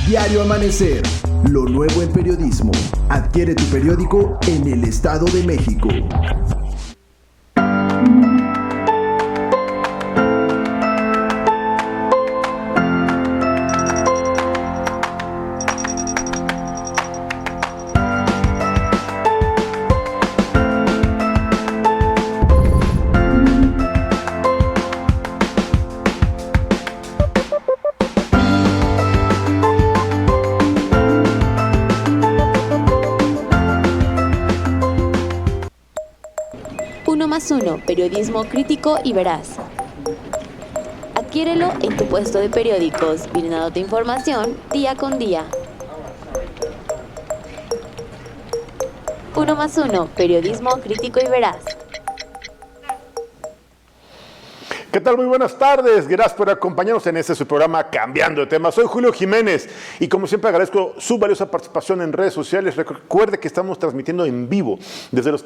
Diario Amanecer, lo nuevo en periodismo. Adquiere tu periódico en el Estado de México. Uno, periodismo crítico y veraz. Adquiérelo en tu puesto de periódicos, brindándote información día con día. 1+1, periodismo crítico y veraz. ¿Qué tal? Muy buenas tardes. Gracias por acompañarnos en su programa Cambiando de Tema. Soy Julio Jiménez y como siempre agradezco su valiosa participación en redes sociales. Recuerde que estamos transmitiendo en vivo desde las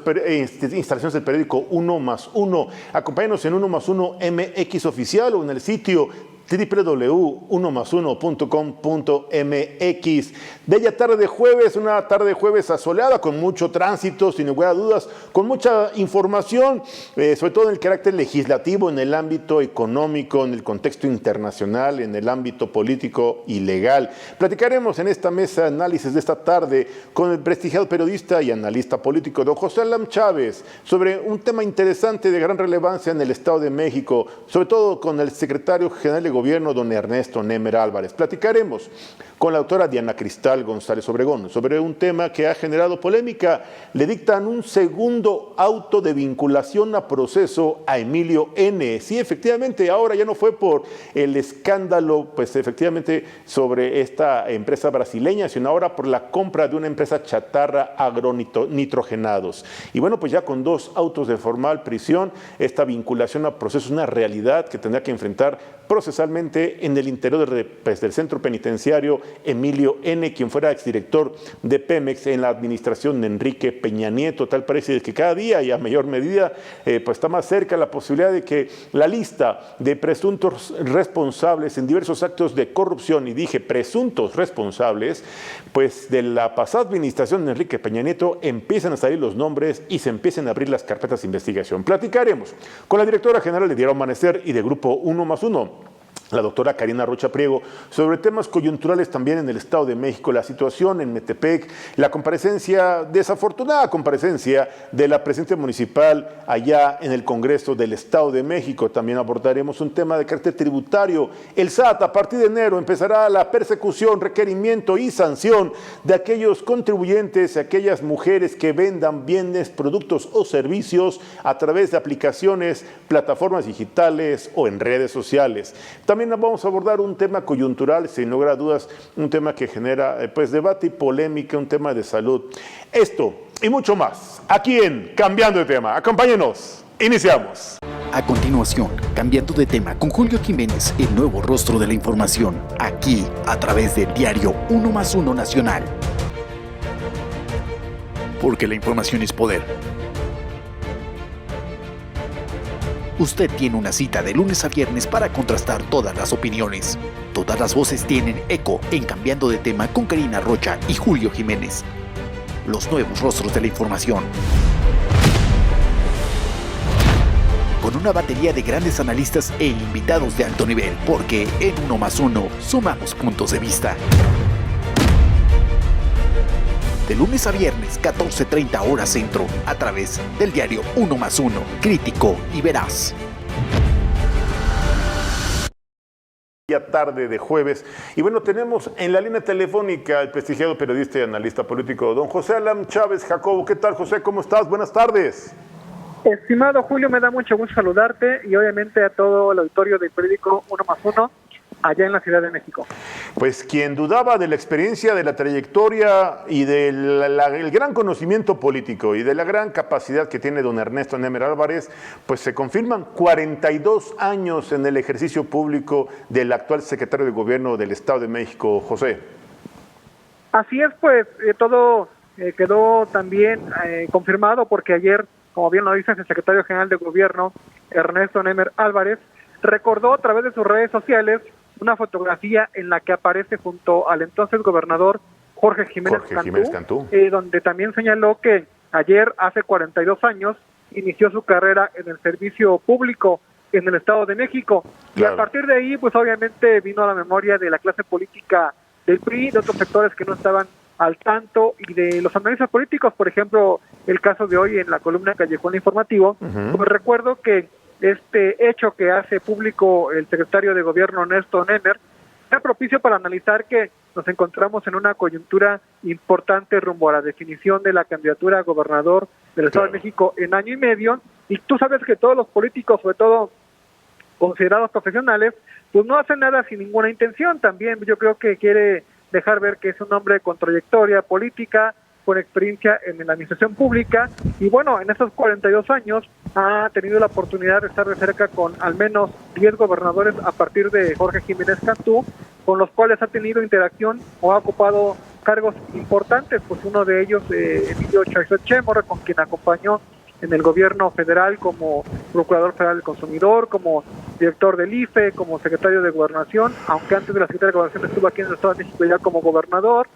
instalaciones del periódico 1+1. Acompáñenos en 1+1 MX Oficial o en el sitio www.1más1.com.mx. Bella tarde de jueves, una tarde de jueves asoleada con mucho tránsito, sin lugar a dudas, con mucha información, sobre todo en el carácter legislativo, en el ámbito económico, en el contexto internacional, en el ámbito político y legal. Platicaremos en esta mesa de análisis de esta tarde con el prestigiado periodista y analista político don José Alam Chávez sobre un tema interesante de gran relevancia en el Estado de México, sobre todo con el secretario general de Gobierno, don Ernesto Nemer Álvarez. Platicaremos con la doctora Diana Cristal González Obregón sobre un tema que ha generado polémica. Le dictan un segundo auto de vinculación a proceso a Emilio N. Sí, efectivamente, ahora ya no fue por el escándalo, pues efectivamente, sobre esta empresa brasileña, sino ahora por la compra de una empresa chatarra agronitrogenados. Y bueno, pues ya con 2 autos de formal prisión, esta vinculación a proceso es una realidad que tendrá que enfrentar procesalmente en el interior del centro penitenciario Emilio N., quien fuera exdirector de Pemex en la administración de Enrique Peña Nieto. Tal parece que cada día y a mayor medida pues está más cerca la posibilidad de que la lista de presuntos responsables en diversos actos de corrupción, y dije presuntos responsables, pues de la pasada administración de Enrique Peña Nieto empiezan a salir los nombres y se empiezan a abrir las carpetas de investigación. Platicaremos con la directora general de Diario Amanecer y de Grupo 1+1, la doctora Karina Rocha Priego, sobre temas coyunturales también en el Estado de México, la situación en Metepec, la desafortunada comparecencia de la presidenta municipal allá en el Congreso del Estado de México. También abordaremos un tema de carácter tributario. El SAT, a partir de enero, empezará la persecución, requerimiento y sanción de aquellos contribuyentes, aquellas mujeres que vendan bienes, productos o servicios a través de aplicaciones, plataformas digitales o en redes sociales. También vamos a abordar un tema coyuntural, sin lugar a dudas, un tema que genera pues debate y polémica, un tema de salud. Esto y mucho más, aquí en Cambiando de Tema. Acompáñenos, iniciamos. A continuación, Cambiando de Tema con Julio Jiménez, el nuevo rostro de la información, aquí a través del diario 1+1 Nacional. Porque la información es poder. Usted tiene una cita de lunes a viernes para contrastar todas las opiniones. Todas las voces tienen eco en Cambiando de Tema con Karina Rocha y Julio Jiménez. Los nuevos rostros de la información. Con una batería de grandes analistas e invitados de alto nivel, porque en 1+1 sumamos puntos de vista. De lunes a viernes, 14:30 horas centro, a través del diario 1+1, crítico y veraz. Ya tarde de jueves. Y bueno, tenemos en la línea telefónica al prestigiado periodista y analista político, don José Alam Chávez Jacobo. ¿Qué tal, José? ¿Cómo estás? Buenas tardes. Estimado Julio, me da mucho gusto saludarte y obviamente a todo el auditorio del periódico 1+1 allá en la Ciudad de México. Pues quien dudaba de la experiencia, de la trayectoria y del gran conocimiento político y de la gran capacidad que tiene don Ernesto Nemer Álvarez, pues se confirman 42 años en el ejercicio público del actual secretario de Gobierno del Estado de México, José. Así es, pues todo quedó también confirmado porque ayer, como bien lo dices, el secretario general de Gobierno, Ernesto Nemer Álvarez, recordó a través de sus redes sociales una fotografía en la que aparece junto al entonces gobernador Jorge Jiménez Cantú, donde también señaló que ayer, hace 42 años, inició su carrera en el servicio público en el Estado de México. Claro. Y a partir de ahí, pues obviamente vino a la memoria de la clase política del PRI, de otros sectores que no estaban al tanto, y de los analistas políticos, por ejemplo, el caso de hoy en la columna Callejón Informativo. Pues recuerdo que este hecho que hace público el secretario de Gobierno, Néstor Nemeth, es propicio para analizar que nos encontramos en una coyuntura importante rumbo a la definición de la candidatura a gobernador del Estado de México en año y medio, y tú sabes que todos los políticos, sobre todo considerados profesionales, pues no hacen nada sin ninguna intención. También yo creo que quiere dejar ver que es un hombre con trayectoria política, con experiencia en la administración pública, y bueno, en esos 42 años ha tenido la oportunidad de estar de cerca con al menos 10 gobernadores a partir de Jorge Jiménez Cantú, con los cuales ha tenido interacción o ha ocupado cargos importantes, pues uno de ellos, Emilio Chaizo Chemor, con quien acompañó en el gobierno federal como Procurador Federal del Consumidor, como director del IFE, como secretario de Gobernación, aunque antes de la Secretaría de Gobernación estuvo aquí en el Estado de México ya como gobernador.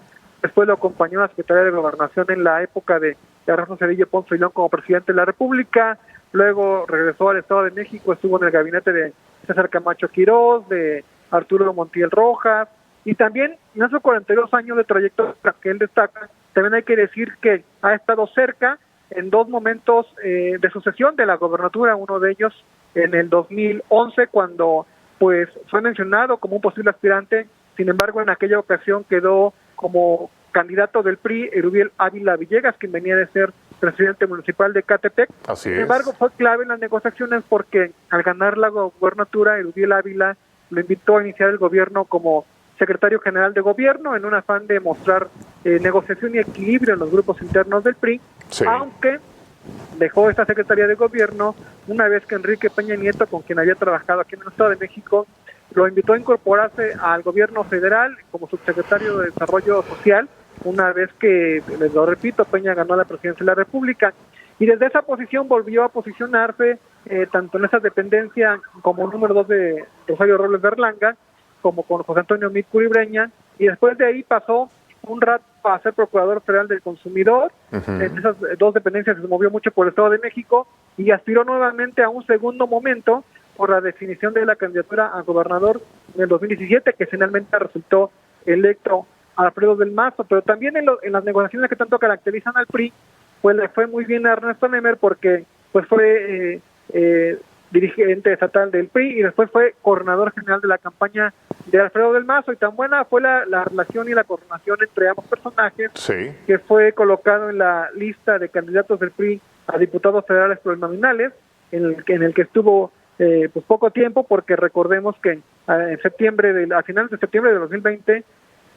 Después lo acompañó a la Secretaría de Gobernación en la época de Ernesto Zedillo Ponce y León como presidente de la República. Luego regresó al Estado de México, estuvo en el gabinete de César Camacho Quirós, de Arturo Montiel Rojas, y también en esos 42 años de trayectoria que él destaca, también hay que decir que ha estado cerca en dos momentos de sucesión de la gobernatura, uno de ellos en el 2011, cuando pues fue mencionado como un posible aspirante. Sin embargo, en aquella ocasión quedó como candidato del PRI Erubiel Ávila Villegas, quien venía de ser presidente municipal de Ecatepec. Así Sin embargo, fue clave en las negociaciones porque al ganar la gobernatura, Erubiel Ávila lo invitó a iniciar el gobierno como secretario general de gobierno en un afán de mostrar negociación y equilibrio en los grupos internos del PRI, aunque dejó esta secretaría de gobierno una vez que Enrique Peña Nieto, con quien había trabajado aquí en el Estado de México, lo invitó a incorporarse al gobierno federal como subsecretario de Desarrollo Social, una vez que, les lo repito, Peña ganó la presidencia de la República. Y desde esa posición volvió a posicionarse tanto en esa dependencia como número 2 de Rosario Robles Berlanga, como con José Antonio Meade Curibreña, y después de ahí pasó un rato a ser Procurador Federal del Consumidor. En esas dos dependencias se movió mucho por el Estado de México y aspiró nuevamente a un segundo momento por la definición de la candidatura a gobernador en el 2017, que finalmente resultó electo Alfredo del Mazo. Pero también en las negociaciones que tanto caracterizan al PRI, pues le fue muy bien a Ernesto Nemeth porque pues fue dirigente estatal del PRI y después fue coordinador general de la campaña de Alfredo del Mazo, y tan buena fue la relación y la coordinación entre ambos personajes, que fue colocado en la lista de candidatos del PRI a diputados federales plurinominales, en el que estuvo pues poco tiempo, porque recordemos que a finales de septiembre de 2020,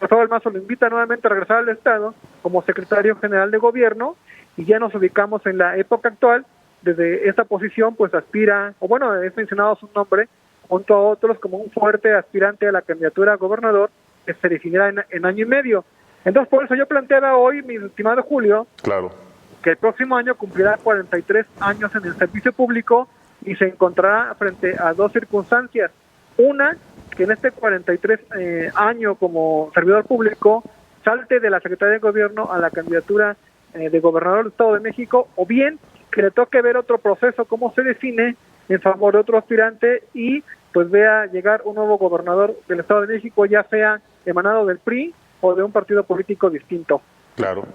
Alfredo del Mazo lo invita nuevamente a regresar al Estado como secretario general de gobierno, y ya nos ubicamos en la época actual. Desde esta posición pues aspira, o bueno, es mencionado su nombre junto a otros como un fuerte aspirante a la candidatura a gobernador que se definirá en año y medio. Entonces por eso yo planteaba hoy, mi estimado Julio, que el próximo año cumplirá 43 años en el servicio público y se encontrará frente a dos circunstancias. Una, que en este 43 año como servidor público salte de la Secretaría de Gobierno a la candidatura de gobernador del Estado de México, o bien que le toque ver otro proceso, cómo se define en favor de otro aspirante, y pues vea llegar un nuevo gobernador del Estado de México, ya sea emanado del PRI o de un partido político distinto.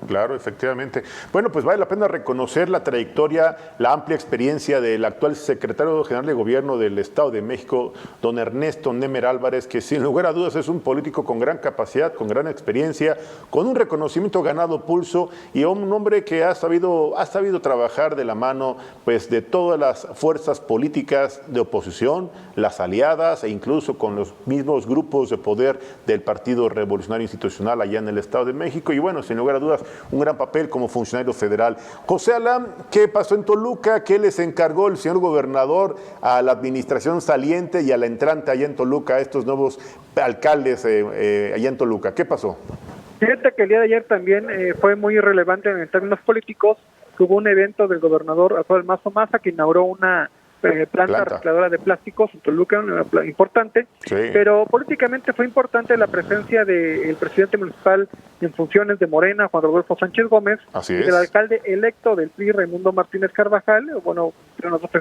Claro, efectivamente. Bueno, pues vale la pena reconocer la trayectoria, la amplia experiencia del actual secretario general de Gobierno del Estado de México, don Ernesto Nemeth Álvarez, que sin lugar a dudas es un político con gran capacidad, con gran experiencia, con un reconocimiento ganado pulso, y un hombre que ha sabido trabajar de la mano pues de todas las fuerzas políticas de oposición, las aliadas e incluso con los mismos grupos de poder del Partido Revolucionario Institucional allá en el Estado de México. Y bueno, sin lugar a dudas, un gran papel como funcionario federal. José Alam, ¿qué pasó en Toluca? ¿Qué les encargó el señor gobernador a la administración saliente y a la entrante allá en Toluca, a estos nuevos alcaldes allá en Toluca? ¿Qué pasó? Fíjate que el día de ayer también fue muy relevante en términos políticos. Hubo un evento del gobernador Alfredo del Mazo Maza, que inauguró una planta recicladora de plásticos en Toluca, una importante, sí. Pero políticamente fue importante la presencia del presidente municipal en funciones de Morena, Juan Rodolfo Sánchez Gómez, Así y es. del alcalde electo del PRI, Raimundo Martínez Carvajal, bueno, los dos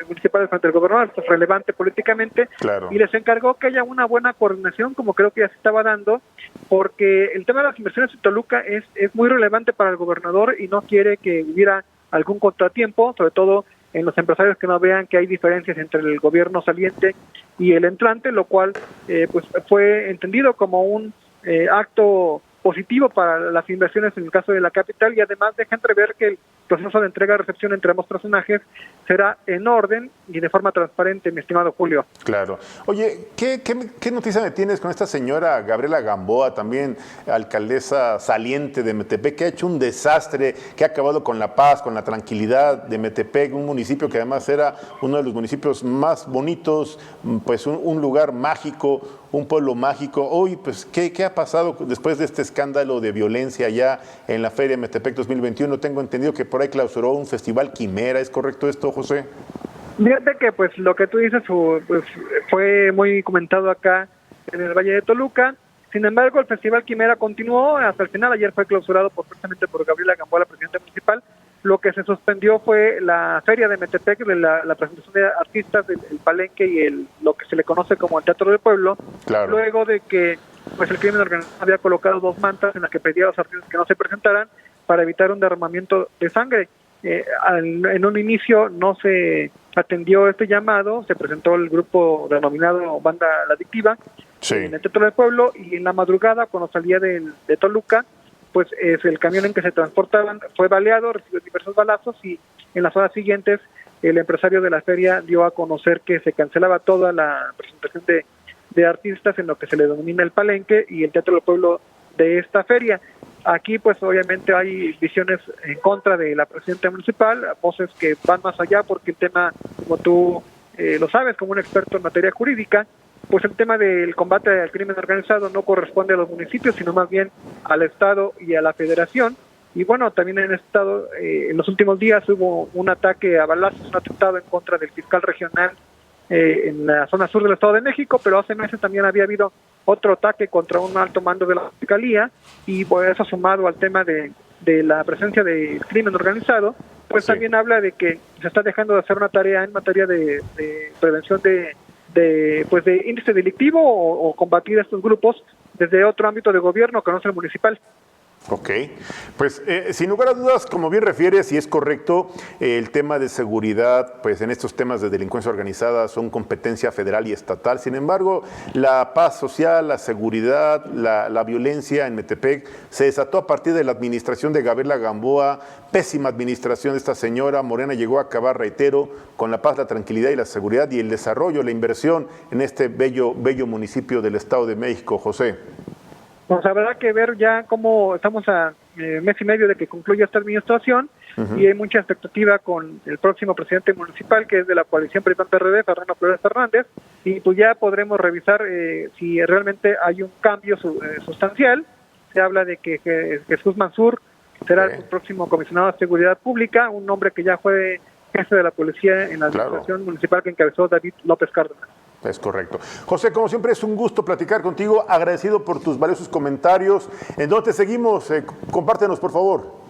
municipales frente al gobernador, esto es relevante políticamente, Claro. y les encargó que haya una buena coordinación, como creo que ya se estaba dando, porque el tema de las inversiones en Toluca es muy relevante para el gobernador y no quiere que hubiera algún contratiempo, sobre todo en los empresarios que no vean que hay diferencias entre el gobierno saliente y el entrante, lo cual pues fue entendido como un acto positivo para las inversiones en el caso de la capital, y además deja entrever que el proceso de entrega-recepción entre ambos personajes será en orden y de forma transparente, mi estimado Julio. Claro. Oye, ¿qué noticia me tienes con esta señora Gabriela Gamboa, también alcaldesa saliente de Metepec, que ha hecho un desastre, que ha acabado con la paz, con la tranquilidad de Metepec, un municipio que además era uno de los municipios más bonitos, pues un lugar mágico, un pueblo mágico? Hoy, pues, ¿qué ha pasado después de este escándalo de violencia allá en la Feria Metepec 2021? Tengo entendido que por ahí clausuró un festival Quimera, ¿es correcto esto, José? Fíjate que pues lo que tú dices pues, fue muy comentado acá en el Valle de Toluca. Sin embargo, el Festival Quimera continuó hasta el final. Ayer fue clausurado precisamente por Gabriela Gamboa, la presidenta municipal. Lo que se suspendió fue la feria de Metepec, de la presentación de artistas, el palenque y lo que se le conoce como el Teatro del Pueblo. Claro. Luego de que pues el crimen organizado había colocado 2 mantas en las que pedía a los artistas que no se presentaran para evitar un derramamiento de sangre. En un inicio no se atendió este llamado, se presentó el grupo denominado Banda La Adictiva, sí, en el Teatro del Pueblo, y en la madrugada, cuando salía de Toluca, pues el camión en que se transportaban fue baleado, recibió diversos balazos, y en las horas siguientes el empresario de la feria dio a conocer que se cancelaba toda la presentación de artistas en lo que se le denomina el palenque y el Teatro del Pueblo de esta feria. Aquí pues obviamente hay visiones en contra de la presidenta municipal, voces que van más allá porque el tema, como tú lo sabes como un experto en materia jurídica, pues el tema del combate al crimen organizado no corresponde a los municipios, sino más bien al Estado y a la Federación. Y bueno, también en el Estado, en los últimos días hubo un ataque a balazos, un atentado en contra del fiscal regional en la zona sur del Estado de México, pero hace meses también había habido otro ataque contra un alto mando de la Fiscalía, y por eso sumado al tema de la presencia del crimen organizado, pues sí, también habla de que se está dejando de hacer una tarea en materia de prevención de índice delictivo o combatir a estos grupos desde otro ámbito de gobierno que no es el municipal. Ok, pues sin lugar a dudas, como bien refieres, y es correcto, el tema de seguridad, pues en estos temas de delincuencia organizada son competencia federal y estatal. Sin embargo, la paz social, la seguridad, la violencia en Metepec se desató a partir de la administración de Gabriela Gamboa, pésima administración de esta señora. Morena llegó a acabar, reitero, con la paz, la tranquilidad y la seguridad y el desarrollo, la inversión en este bello municipio del Estado de México, José. Pues habrá que ver ya cómo estamos a mes y medio de que concluya esta administración, y hay mucha expectativa con el próximo presidente municipal, que es de la coalición PRI-PAN-PRD, Fernando Flores Fernández, y pues ya podremos revisar si realmente hay un cambio sustancial. Se habla de que Jesús Mansur será el próximo comisionado de Seguridad Pública, un hombre que ya fue jefe de la policía en la administración municipal que encabezó David López Cárdenas. Es correcto. José, como siempre es un gusto platicar contigo, agradecido por tus valiosos comentarios. ¿En dónde te seguimos? Compártenos, por favor.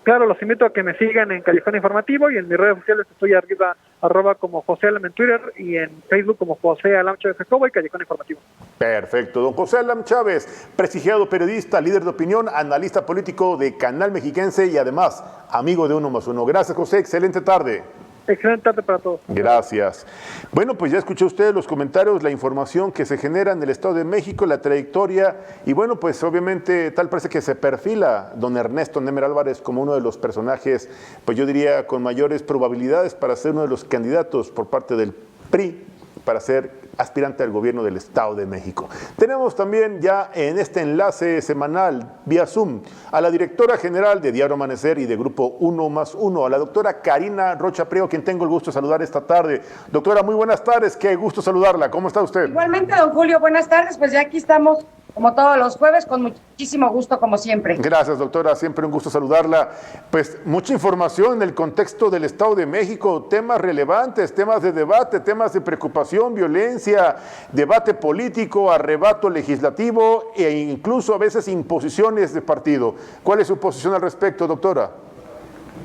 Claro, los invito a que me sigan en Callejón Informativo, y en mis redes sociales estoy arriba, @ como José Alam en Twitter, y en Facebook como José Alam Chávez Jacobo y Callejón Informativo. Perfecto. Don José Alam Chávez, prestigiado periodista, líder de opinión, analista político de Canal Mexiquense y además amigo de 1+1. Gracias, José. Excelente tarde. Excelente tarde para todos. Gracias. Bueno, pues ya escuchó usted los comentarios, la información que se genera en el Estado de México, la trayectoria, y bueno, pues obviamente tal parece que se perfila don Ernesto Nemer Álvarez como uno de los personajes, pues yo diría con mayores probabilidades para ser uno de los candidatos por parte del PRI para ser aspirante al gobierno del Estado de México. Tenemos también ya en este enlace semanal vía Zoom a la directora general de Diario Amanecer y de Grupo 1+1, a la doctora Karina Rocha Priego, quien tengo el gusto de saludar esta tarde. Doctora, muy buenas tardes, qué gusto saludarla. ¿Cómo está usted? Igualmente, don Julio, buenas tardes. Pues ya aquí estamos como todos los jueves, con muchísimo gusto, como siempre. Gracias, doctora. Siempre un gusto saludarla. Pues mucha información en el contexto del Estado de México, temas relevantes, temas de debate, temas de preocupación, violencia, debate político, arrebato legislativo e incluso a veces imposiciones de partido. ¿Cuál es su posición al respecto, doctora?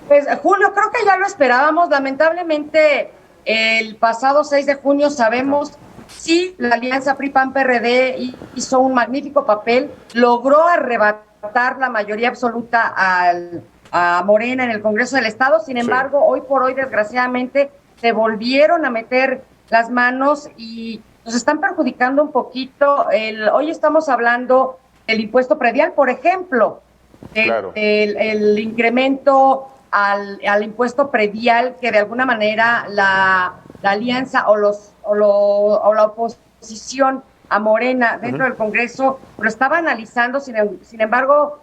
Pues, Julio, creo que ya lo esperábamos. Lamentablemente, el pasado 6 de junio sabemos... Sí, la alianza PRI-PAN-PRD hizo un magnífico papel, logró arrebatar la mayoría absoluta a Morena en el Congreso del Estado. Sin embargo, hoy por hoy, desgraciadamente, se volvieron a meter las manos y nos están perjudicando un poquito. Hoy estamos hablando del impuesto predial, por ejemplo, el incremento al impuesto predial, que de alguna manera la alianza o la oposición a Morena dentro del Congreso lo estaba analizando. Sin embargo,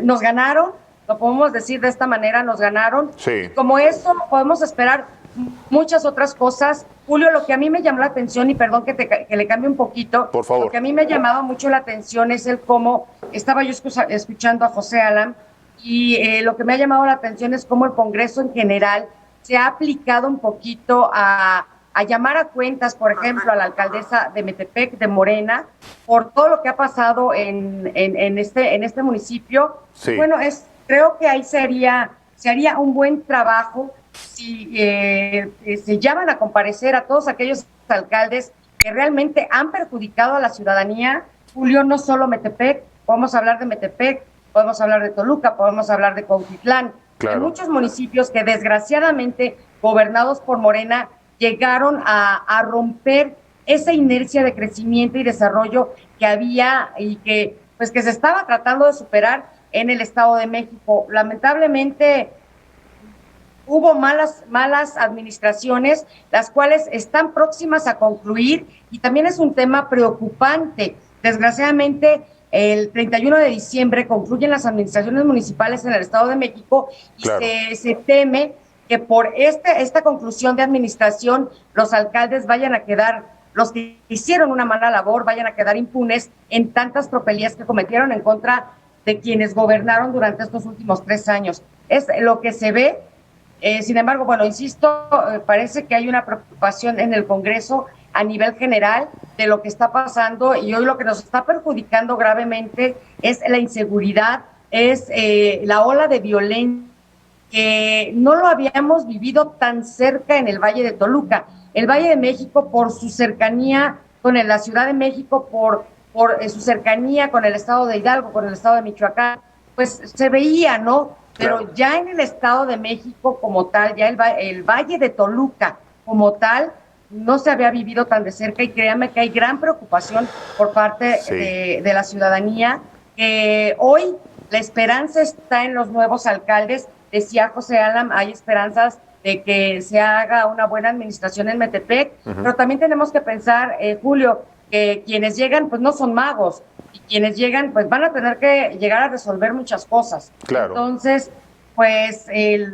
nos ganaron, lo podemos decir de esta manera, nos ganaron. Sí. Como eso, podemos esperar muchas otras cosas. Julio, lo que a mí me llamó la atención, y perdón que le cambie un poquito, por favor, lo que a mí me ha llamado mucho la atención es el cómo estaba yo escuchando a José Alan, y lo que me ha llamado la atención es cómo el Congreso en general se ha aplicado un poquito a llamar a cuentas, por ejemplo, a la alcaldesa de Metepec, de Morena, por todo lo que ha pasado en este municipio. Sí. Bueno, creo que ahí se haría un buen trabajo si se llaman a comparecer a todos aquellos alcaldes que realmente han perjudicado a la ciudadanía. Julio, no solo Metepec, podemos hablar de Metepec, podemos hablar de Toluca, podemos hablar de Cuautitlán. Claro. Hay muchos municipios que desgraciadamente, gobernados por Morena, llegaron a romper esa inercia de crecimiento y desarrollo que había y que se estaba tratando de superar en el Estado de México. Lamentablemente hubo malas administraciones, las cuales están próximas a concluir, y también es un tema preocupante. Desgraciadamente, el 31 de diciembre concluyen las administraciones municipales en el Estado de México y claro, se teme que por esta conclusión de administración los alcaldes vayan a quedar, los que hicieron una mala labor, vayan a quedar impunes en tantas tropelías que cometieron en contra de quienes gobernaron durante estos últimos 3 años. Es lo que se ve. Sin embargo, bueno, insisto, parece que hay una preocupación en el Congreso a nivel general de lo que está pasando, y hoy lo que nos está perjudicando gravemente es la inseguridad, es la ola de violencia, que no lo habíamos vivido tan cerca en el Valle de Toluca. El Valle de México, por su cercanía con la Ciudad de México, por su cercanía con el Estado de Hidalgo, con el Estado de Michoacán, pues se veía, ¿no? Pero claro, ya en el Estado de México como tal, ya el Valle de Toluca como tal, no se había vivido tan de cerca, y créanme que hay gran preocupación por parte de la ciudadanía, que hoy la esperanza está en los nuevos alcaldes. Decía José Alan, hay esperanzas de que se haga una buena administración en Metepec, pero también tenemos que pensar, Julio, que quienes llegan pues no son magos, y quienes llegan pues van a tener que llegar a resolver muchas cosas. Claro. Entonces, pues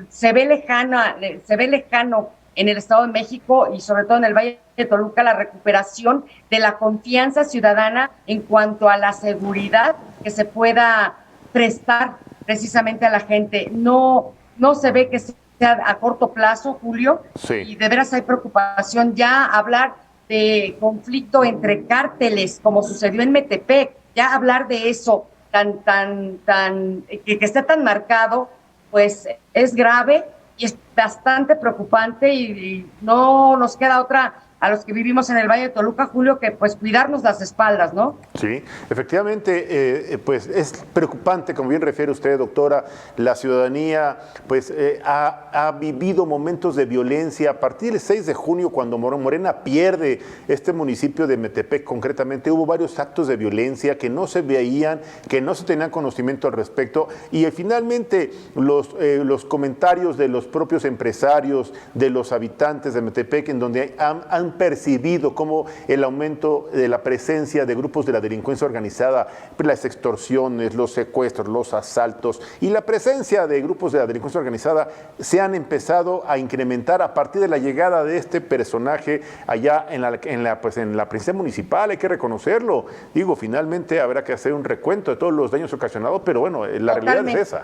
se ve lejano en el Estado de México y sobre todo en el Valle de Toluca la recuperación de la confianza ciudadana en cuanto a la seguridad que se pueda prestar precisamente a la gente. No se ve que sea a corto plazo, Julio, y de veras hay preocupación. Ya hablar de conflicto entre cárteles, como sucedió en Metepec, ya hablar de eso que esté tan marcado, pues es grave y es bastante preocupante, y no nos queda otra a los que vivimos en el Valle de Toluca, Julio, que pues cuidarnos las espaldas, ¿no? Sí, efectivamente, pues es preocupante, como bien refiere usted, doctora. La ciudadanía pues ha vivido momentos de violencia a partir del 6 de junio, cuando Morena pierde este municipio de Metepec. Concretamente, hubo varios actos de violencia que no se veían, que no se tenían conocimiento al respecto, y finalmente los comentarios de los propios empresarios, de los habitantes de Metepec, en donde han han percibido cómo el aumento de la presencia de grupos de la delincuencia organizada, las extorsiones, los secuestros, los asaltos y la presencia de grupos de la delincuencia organizada se han empezado a incrementar a partir de la llegada de este personaje allá en la presidencia municipal? Hay que reconocerlo. Digo, finalmente habrá que hacer un recuento de todos los daños ocasionados, pero bueno, la realidad es esa.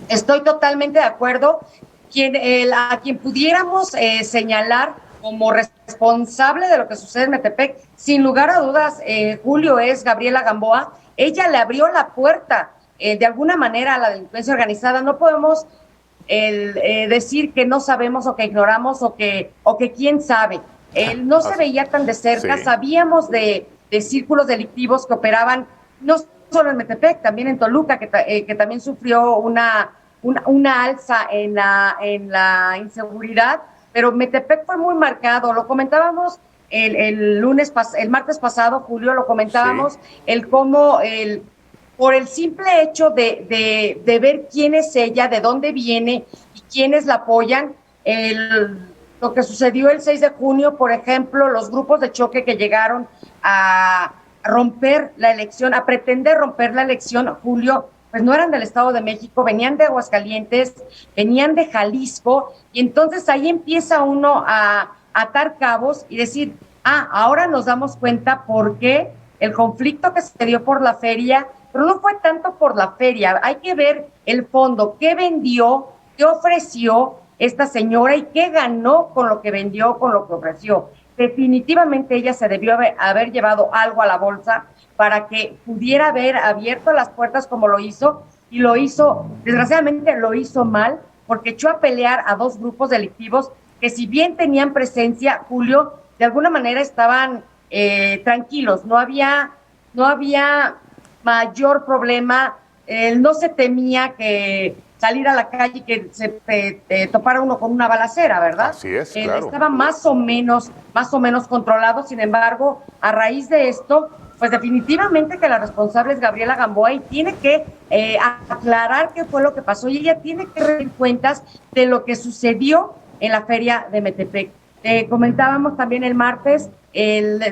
Estoy totalmente de acuerdo. A quien pudiéramos señalar como responsable de lo que sucede en Metepec, sin lugar a dudas, Julio, es Gabriela Gamboa. Ella le abrió la puerta de alguna manera a la delincuencia organizada. No podemos decir que no sabemos o que ignoramos o que quién sabe. No se veía tan de cerca. Sí. Sabíamos de círculos delictivos que operaban no solo en Metepec, también en Toluca, que también sufrió una alza en la inseguridad, pero Metepec fue muy marcado. Lo comentábamos el martes pasado, Julio, lo comentábamos, sí. Por el simple hecho de ver quién es ella, de dónde viene y quiénes la apoyan, lo que sucedió el 6 de junio, por ejemplo, los grupos de choque que llegaron a romper la elección, a pretender romper la elección, Julio, pues no eran del Estado de México, venían de Aguascalientes, venían de Jalisco, y entonces ahí empieza uno a atar cabos y decir, ahora nos damos cuenta por qué el conflicto que se dio por la feria, pero no fue tanto por la feria, hay que ver el fondo, qué vendió, qué ofreció esta señora y qué ganó con lo que vendió, con lo que ofreció. Definitivamente ella se debió haber llevado algo a la bolsa para que pudiera haber abierto las puertas como lo hizo, y lo hizo, desgraciadamente lo hizo mal, porque echó a pelear a dos grupos delictivos que, si bien tenían presencia, Julio, de alguna manera estaban tranquilos, no había mayor problema, no se temía que salir a la calle y que se topara uno con una balacera, ¿verdad? Así es, claro. Estaba más o menos controlado. Sin embargo, a raíz de esto, pues definitivamente que la responsable es Gabriela Gamboa, y tiene que aclarar qué fue lo que pasó, y ella tiene que rendir cuentas de lo que sucedió en la feria de Metepec. Comentábamos también el martes,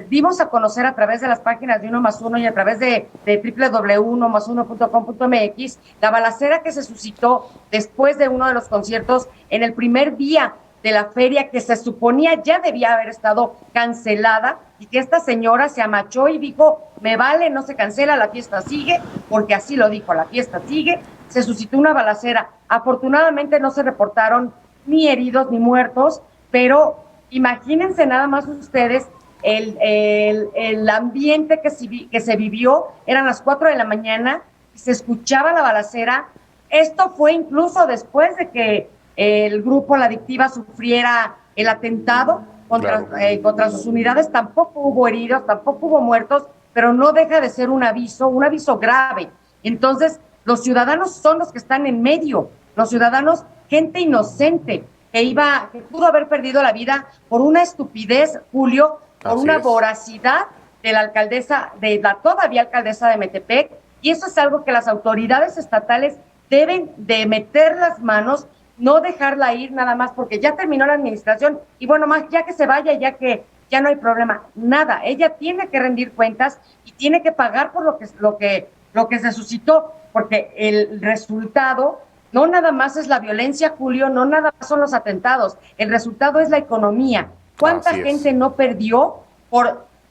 dimos a conocer a través de las páginas de Uno Más Uno y a través de www.unomasuno.com.mx la balacera que se suscitó después de uno de los conciertos en el primer día de la feria, que se suponía ya debía haber estado cancelada, y que esta señora se amachó y dijo, me vale, no se cancela, la fiesta sigue, porque así lo dijo, la fiesta sigue. Se suscitó una balacera. Afortunadamente no se reportaron ni heridos ni muertos, pero imagínense nada más ustedes el ambiente que se vivió. Eran las 4 de la mañana y se escuchaba la balacera. Esto fue incluso después de que el grupo La Adictiva sufriera el atentado contra sus unidades. Tampoco hubo heridos, tampoco hubo muertos, pero no deja de ser un aviso grave. Entonces, los ciudadanos son los que están en medio, los ciudadanos, gente inocente, que pudo haber perdido la vida por una estupidez, Julio, por una voracidad de la todavía alcaldesa de Metepec, y eso es algo que las autoridades estatales deben de meter las manos, no dejarla ir nada más porque ya terminó la administración y bueno, más ya que se vaya, ya no hay problema, nada. Ella tiene que rendir cuentas y tiene que pagar por lo que se suscitó, porque el resultado no nada más es la violencia, Julio, no nada más son los atentados, el resultado es la economía. ¿Cuánta gente no perdió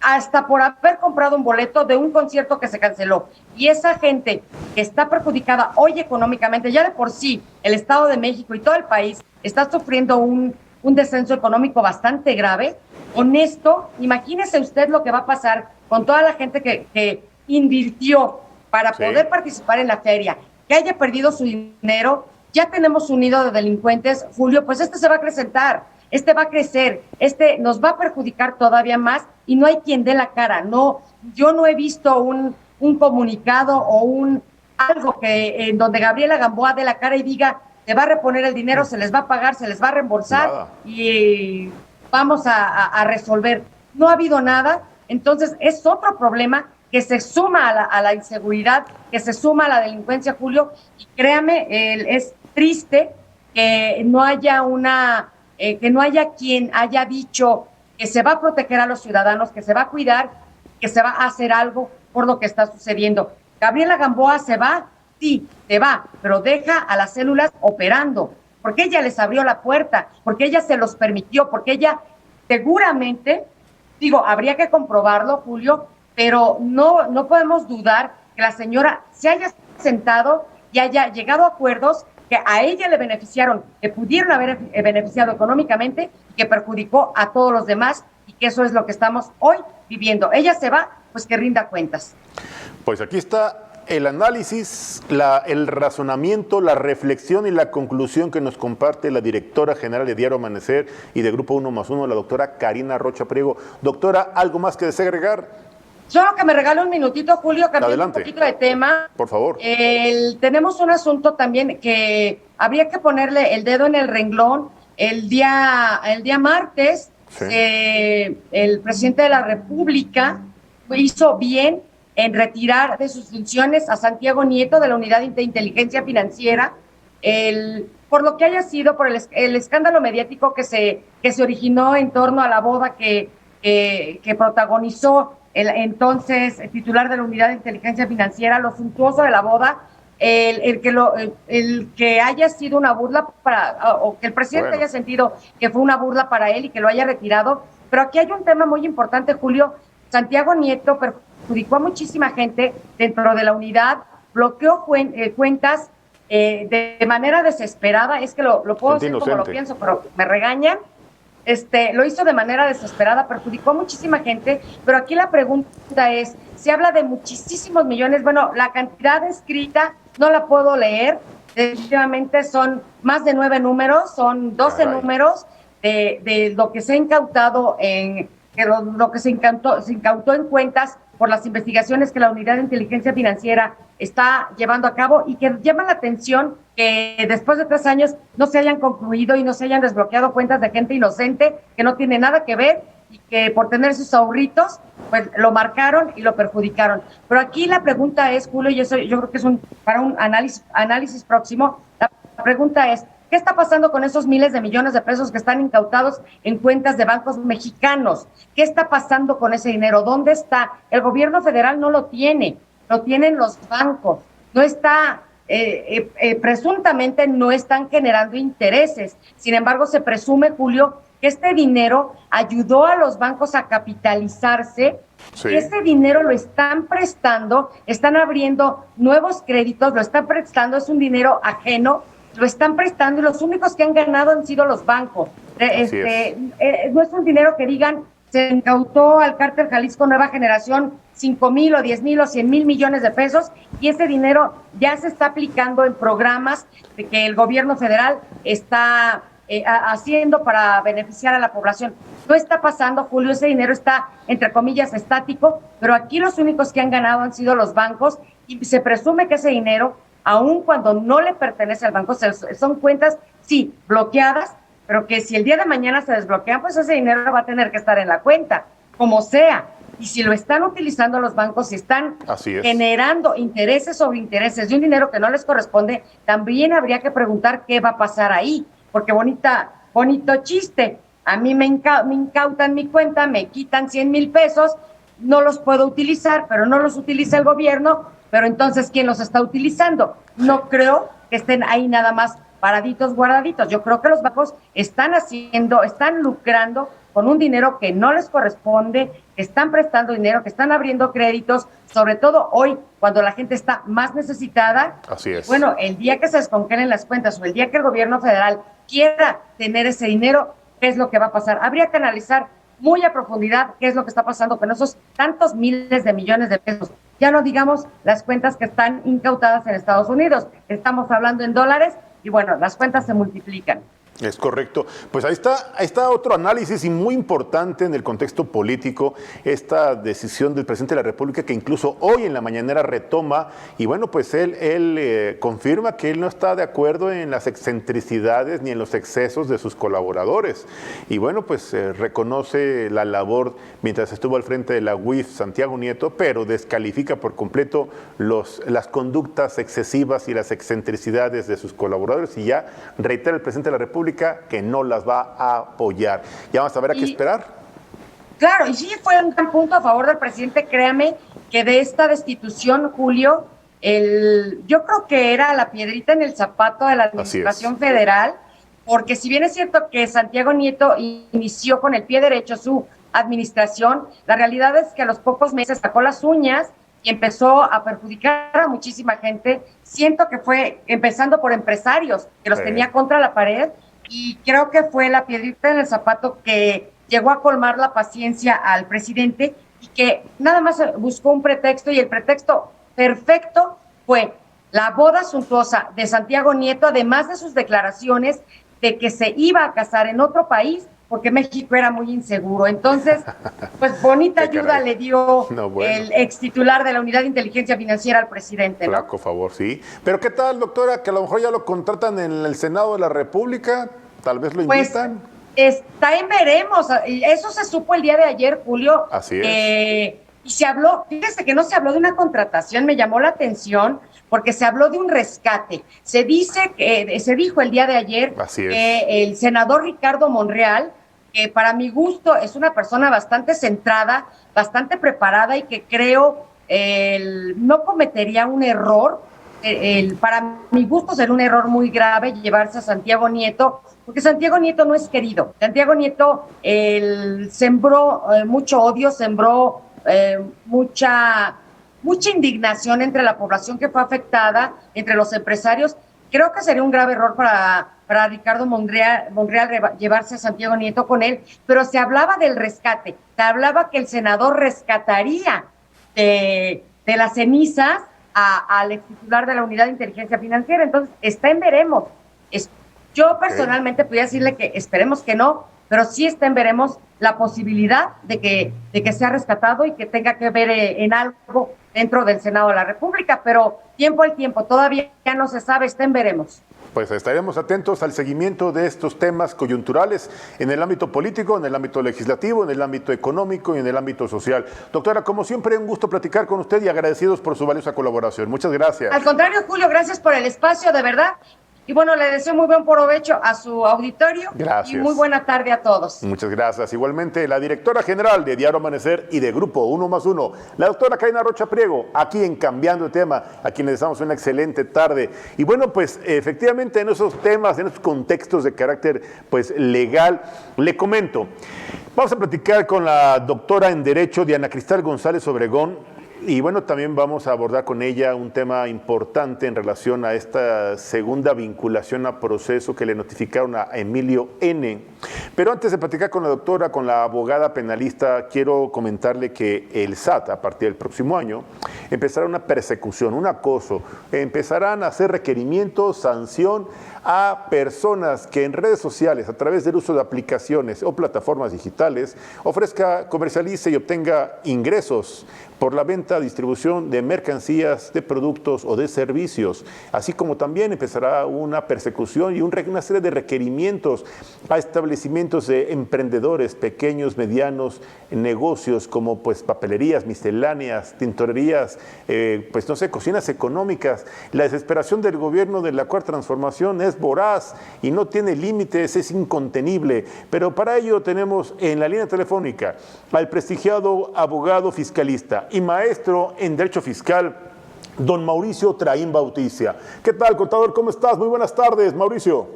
hasta por haber comprado un boleto de un concierto que se canceló? Y esa gente que está perjudicada hoy económicamente, ya de por sí el Estado de México y todo el país está sufriendo un descenso económico bastante grave. Con esto, imagínese usted lo que va a pasar con toda la gente que invirtió para poder participar en la feria, que haya perdido su dinero. Ya tenemos un nido de delincuentes, Julio, pues este se va a acrecentar, este va a crecer, este nos va a perjudicar todavía más, y no hay quien dé la cara. No, yo no he visto un comunicado o algo en donde Gabriela Gamboa dé la cara y diga, se va a reponer el dinero, se les va a pagar, se les va a reembolsar y vamos a resolver. No ha habido nada. Entonces es otro problema que se suma a la inseguridad, que se suma a la delincuencia, Julio, y créame, es triste que no haya quien haya dicho que se va a proteger a los ciudadanos, que se va a cuidar, que se va a hacer algo por lo que está sucediendo. Gabriela Gamboa se va, sí, se va, pero deja a las células operando, porque ella les abrió la puerta, porque ella se los permitió, porque ella seguramente, digo, habría que comprobarlo, Julio, pero no podemos dudar que la señora se haya sentado y haya llegado a acuerdos que a ella le beneficiaron, que pudieron haber beneficiado económicamente y que perjudicó a todos los demás, y que eso es lo que estamos hoy viviendo. Ella se va, pues que rinda cuentas. Pues aquí está el análisis, el razonamiento, la reflexión y la conclusión que nos comparte la directora general de Diario Amanecer y de Grupo 1+1, la doctora Karina Rocha Priego. Doctora, ¿algo más que desee agregar? Solo que me regale un minutito, Julio, cambiando un poquito de tema. Por favor. Tenemos un asunto también que habría que ponerle el dedo en el renglón. El día martes, sí, el presidente de la República hizo bien en retirar de sus funciones a Santiago Nieto de la Unidad de Inteligencia Financiera, por lo que haya sido, por el escándalo mediático que se originó en torno a la boda que protagonizó el entonces titular de la Unidad de Inteligencia Financiera, lo suntuoso de la boda, el que haya sido una burla o que el presidente haya sentido que fue una burla para él y que lo haya retirado. Pero aquí hay un tema muy importante, Julio. Santiago Nieto perjudicó a muchísima gente dentro de la unidad, bloqueó cuentas de manera desesperada. Es que lo puedo decir como lo pienso, pero me regañan. Lo hizo de manera desesperada, perjudicó a muchísima gente, pero aquí la pregunta es, se habla de muchísimos millones, bueno, la cantidad escrita no la puedo leer, definitivamente son más de 9 números, son 12 números de lo que se ha incautado lo que se incautó en cuentas por las investigaciones que la Unidad de Inteligencia Financiera está llevando a cabo, y que llama la atención que después de 3 años no se hayan concluido y no se hayan desbloqueado cuentas de gente inocente que no tiene nada que ver y que por tener sus ahorritos pues lo marcaron y lo perjudicaron. Pero aquí la pregunta es, Julio, y eso yo creo que es para un análisis próximo, la pregunta es, ¿qué está pasando con esos miles de millones de pesos que están incautados en cuentas de bancos mexicanos? ¿Qué está pasando con ese dinero? ¿Dónde está? El gobierno federal no lo tiene, lo tienen los bancos. No está, presuntamente no están generando intereses. Sin embargo, se presume, Julio, que este dinero ayudó a los bancos a capitalizarse. Sí. Ese dinero lo están prestando, están abriendo nuevos créditos, lo están prestando, es un dinero ajeno, lo están prestando y los únicos que han ganado han sido los bancos. No es un dinero que digan, se incautó al cártel Jalisco Nueva Generación 5,000 o 10,000 o 100,000 millones de pesos, y ese dinero ya se está aplicando en programas que el gobierno federal está haciendo para beneficiar a la población. No está pasando, Julio, ese dinero está, entre comillas, estático, pero aquí los únicos que han ganado han sido los bancos, y se presume que ese dinero, aun cuando no le pertenece al banco, son cuentas, sí, bloqueadas, pero que si el día de mañana se desbloquean, pues ese dinero va a tener que estar en la cuenta, como sea. Y si lo están utilizando los bancos, si están generando intereses sobre intereses de un dinero que no les corresponde, también habría que preguntar qué va a pasar ahí. Porque bonito chiste, a mí me incautan mi cuenta, me quitan 100,000 pesos, no los puedo utilizar, pero no los utiliza el gobierno, pero entonces, ¿quién los está utilizando? No creo que estén ahí nada más paraditos, guardaditos. Yo creo que los bancos están lucrando con un dinero que no les corresponde, que están prestando dinero, que están abriendo créditos, sobre todo hoy, cuando la gente está más necesitada. Así es. Bueno, el día que se descongelen las cuentas o el día que el gobierno federal quiera tener ese dinero, ¿qué es lo que va a pasar? Habría que analizar muy a profundidad qué es lo que está pasando con esos tantos miles de millones de pesos. Ya no digamos las cuentas que están incautadas en Estados Unidos. Estamos hablando en dólares y bueno, las cuentas se multiplican. Es correcto. Pues ahí está otro análisis y muy importante en el contexto político, esta decisión del presidente de la República que incluso hoy en la mañanera retoma, y bueno, pues él confirma que él no está de acuerdo en las excentricidades ni en los excesos de sus colaboradores. Y bueno, pues reconoce la labor mientras estuvo al frente de la UIF Santiago Nieto, pero descalifica por completo las conductas excesivas y las excentricidades de sus colaboradores, y ya reitera el presidente de la República que no las va a apoyar. Ya vamos a ver a qué esperar. Claro, y sí fue un gran punto a favor del presidente. Créame que de esta destitución, Julio, yo creo que era la piedrita en el zapato de la administración federal, porque si bien es cierto que Santiago Nieto inició con el pie derecho su administración, la realidad es que a los pocos meses sacó las uñas y empezó a perjudicar a muchísima gente. Siento que fue empezando por empresarios que los tenía contra la pared, y creo que fue la piedrita en el zapato que llegó a colmar la paciencia al presidente, y que nada más buscó un pretexto, y el pretexto perfecto fue la boda suntuosa de Santiago Nieto, además de sus declaraciones de que se iba a casar en otro país porque México era muy inseguro. Entonces, pues bonita ayuda le dio el ex titular de la Unidad de Inteligencia Financiera al presidente, ¿no? Flaco favor, sí. Pero ¿qué tal, doctora, que a lo mejor ya lo contratan en el Senado de la República? Tal vez lo invitan. Pues está en veremos. Eso se supo el día de ayer, Julio. Así es. Y se habló, fíjese que no se habló de una contratación, me llamó la atención, porque se habló de un rescate. Se dijo el día de ayer que el senador Ricardo Monreal, que para mi gusto es una persona bastante centrada, bastante preparada, y que creo no cometería un error. Para mi gusto sería un error muy grave llevarse a Santiago Nieto, porque Santiago Nieto no es querido. Santiago Nieto sembró mucho odio, sembró mucha indignación entre la población que fue afectada, entre los empresarios. Creo que sería un grave error para Ricardo Monreal llevarse a Santiago Nieto con él, pero se hablaba del rescate, se hablaba que el senador rescataría de las cenizas al ex titular de la Unidad de Inteligencia Financiera. Entonces, está en veremos. Yo personalmente podría decirle que esperemos que no, pero sí está en veremos la posibilidad de que sea rescatado y que tenga que ver en algo dentro del Senado de la República, pero tiempo al tiempo, todavía no se sabe, está en veremos. Pues estaremos atentos al seguimiento de estos temas coyunturales en el ámbito político, en el ámbito legislativo, en el ámbito económico y en el ámbito social. Doctora, como siempre, un gusto platicar con usted y agradecidos por su valiosa colaboración. Muchas gracias. Al contrario, Julio, gracias por el espacio, de verdad. Y bueno, le deseo muy buen provecho a su auditorio. Gracias. Y muy buena tarde a todos. Muchas gracias. Igualmente, la directora general de Diario Amanecer y de Grupo 1+1, la doctora Karina Rocha Priego, aquí en Cambiando de Tema, a quien les deseamos una excelente tarde. Y bueno, pues efectivamente en esos temas, en esos contextos de carácter pues legal, le comento. Vamos a platicar con la doctora en Derecho, Diana Cristal González Obregón. Y bueno, también vamos a abordar con ella un tema importante en relación a esta segunda vinculación a proceso que le notificaron a Emilio N. Pero antes de platicar con la doctora, con la abogada penalista, quiero comentarle que el SAT, a partir del próximo año, empezará una persecución, un acoso. Empezarán a hacer requerimientos, sanción a personas que en redes sociales, a través del uso de aplicaciones o plataformas digitales, ofrezca, comercialice y obtenga ingresos por la venta, distribución de mercancías, de productos o de servicios, así como también empezará una persecución y una serie de requerimientos a establecimientos de emprendedores, pequeños, medianos, negocios como pues papelerías, misceláneas, tintorerías, pues no sé, cocinas económicas. La desesperación del gobierno de la Cuarta Transformación es voraz y no tiene límites, es incontenible, pero para ello tenemos en la línea telefónica al prestigiado abogado fiscalista y maestro en Derecho Fiscal, don Mauricio Traín Bautista. ¿Qué tal, contador? ¿Cómo estás? Muy buenas tardes, Mauricio.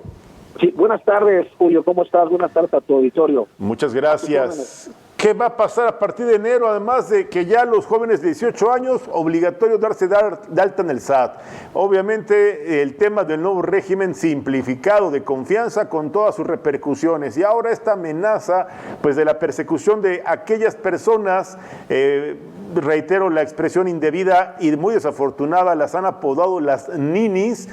Sí, buenas tardes, Julio. ¿Cómo estás? Buenas tardes a tu auditorio. Muchas gracias. ¿Qué va a pasar a partir de enero? Además de que ya los jóvenes de 18 años, obligatorio darse de alta en el SAT. Obviamente el tema del nuevo régimen simplificado de confianza con todas sus repercusiones. Y ahora esta amenaza pues de la persecución de aquellas personas, reitero la expresión indebida y muy desafortunada, las han apodado las ninis,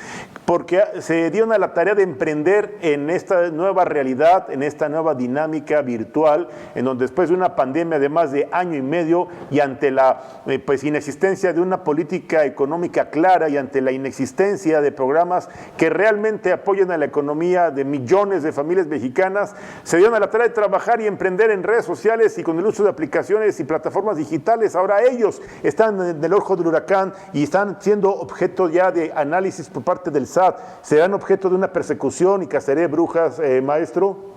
porque se dieron a la tarea de emprender en esta nueva realidad, en esta nueva dinámica virtual, en donde después de una pandemia de más de año y medio y ante la pues inexistencia de una política económica clara y ante la inexistencia de programas que realmente apoyen a la economía de millones de familias mexicanas, se dieron a la tarea de trabajar y emprender en redes sociales y con el uso de aplicaciones y plataformas digitales. Ahora ellos están en el ojo del huracán y están siendo objeto ya de análisis por parte del SAT. ¿Serán objeto de una persecución y cacería de brujas, maestro?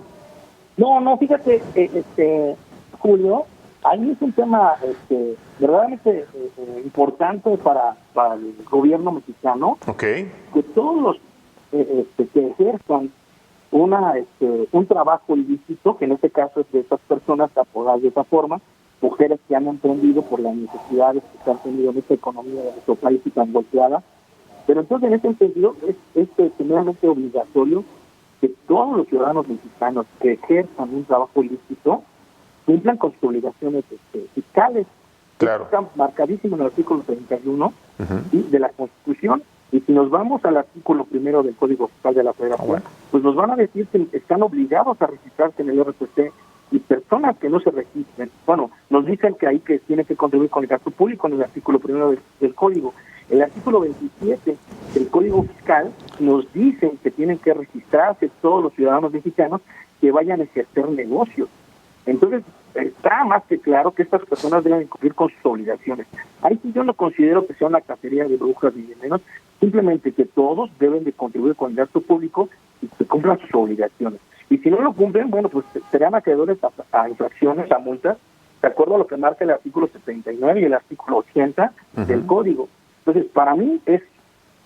No, fíjate, Julio, ahí es un tema verdaderamente importante para el gobierno mexicano, Okay. que todos los que ejerzan un trabajo ilícito, que en este caso es de estas personas apodadas de esa forma, mujeres que han emprendido por las necesidades que se han tenido en esta economía de nuestro país y tan golpeada. Pero entonces, en ese sentido, es primeramente obligatorio que todos los ciudadanos mexicanos que ejerzan un trabajo ilícito cumplan con sus obligaciones fiscales. Claro. Está marcadísimo en el artículo 31 ¿sí? de la Constitución. Y si nos vamos al artículo 1 del Código Fiscal de la Federación, pues nos van a decir que están obligados a registrarse en el RFC, y personas que no se registren, bueno, nos dicen que ahí que tienen que contribuir con el gasto público en el artículo 1 del Código. El artículo 27 del Código Fiscal nos dicen que tienen que registrarse todos los ciudadanos mexicanos que vayan a ejercer negocios. Entonces, está más que claro que estas personas deben cumplir con sus obligaciones. Ahí sí yo no considero que sea una cacería de brujas ni de menos, simplemente que todos deben de contribuir con el gasto público y que cumplan sus obligaciones. Y si no lo cumplen, bueno, pues serán acreedores a infracciones, a multas, de acuerdo a lo que marca el artículo 79 y el artículo 80 del Código. Entonces, para mí es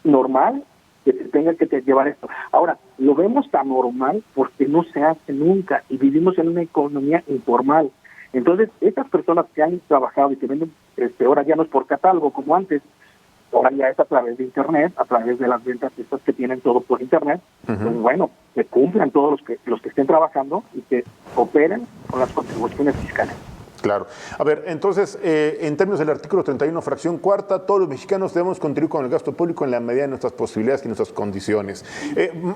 normal que se tenga que llevar esto. Ahora, lo vemos tan normal porque no se hace nunca y vivimos en una economía informal. Entonces, estas personas que han trabajado y que venden, ahora ya no es por catálogo como antes, ahora ya es a través de Internet, a través de las ventas estas que tienen todo por Internet, pues bueno, que cumplan todos los que estén trabajando y que operen con las contribuciones fiscales. Claro. A ver, entonces, en términos del artículo 31, fracción cuarta, todos los mexicanos debemos contribuir con el gasto público en la medida de nuestras posibilidades y nuestras condiciones.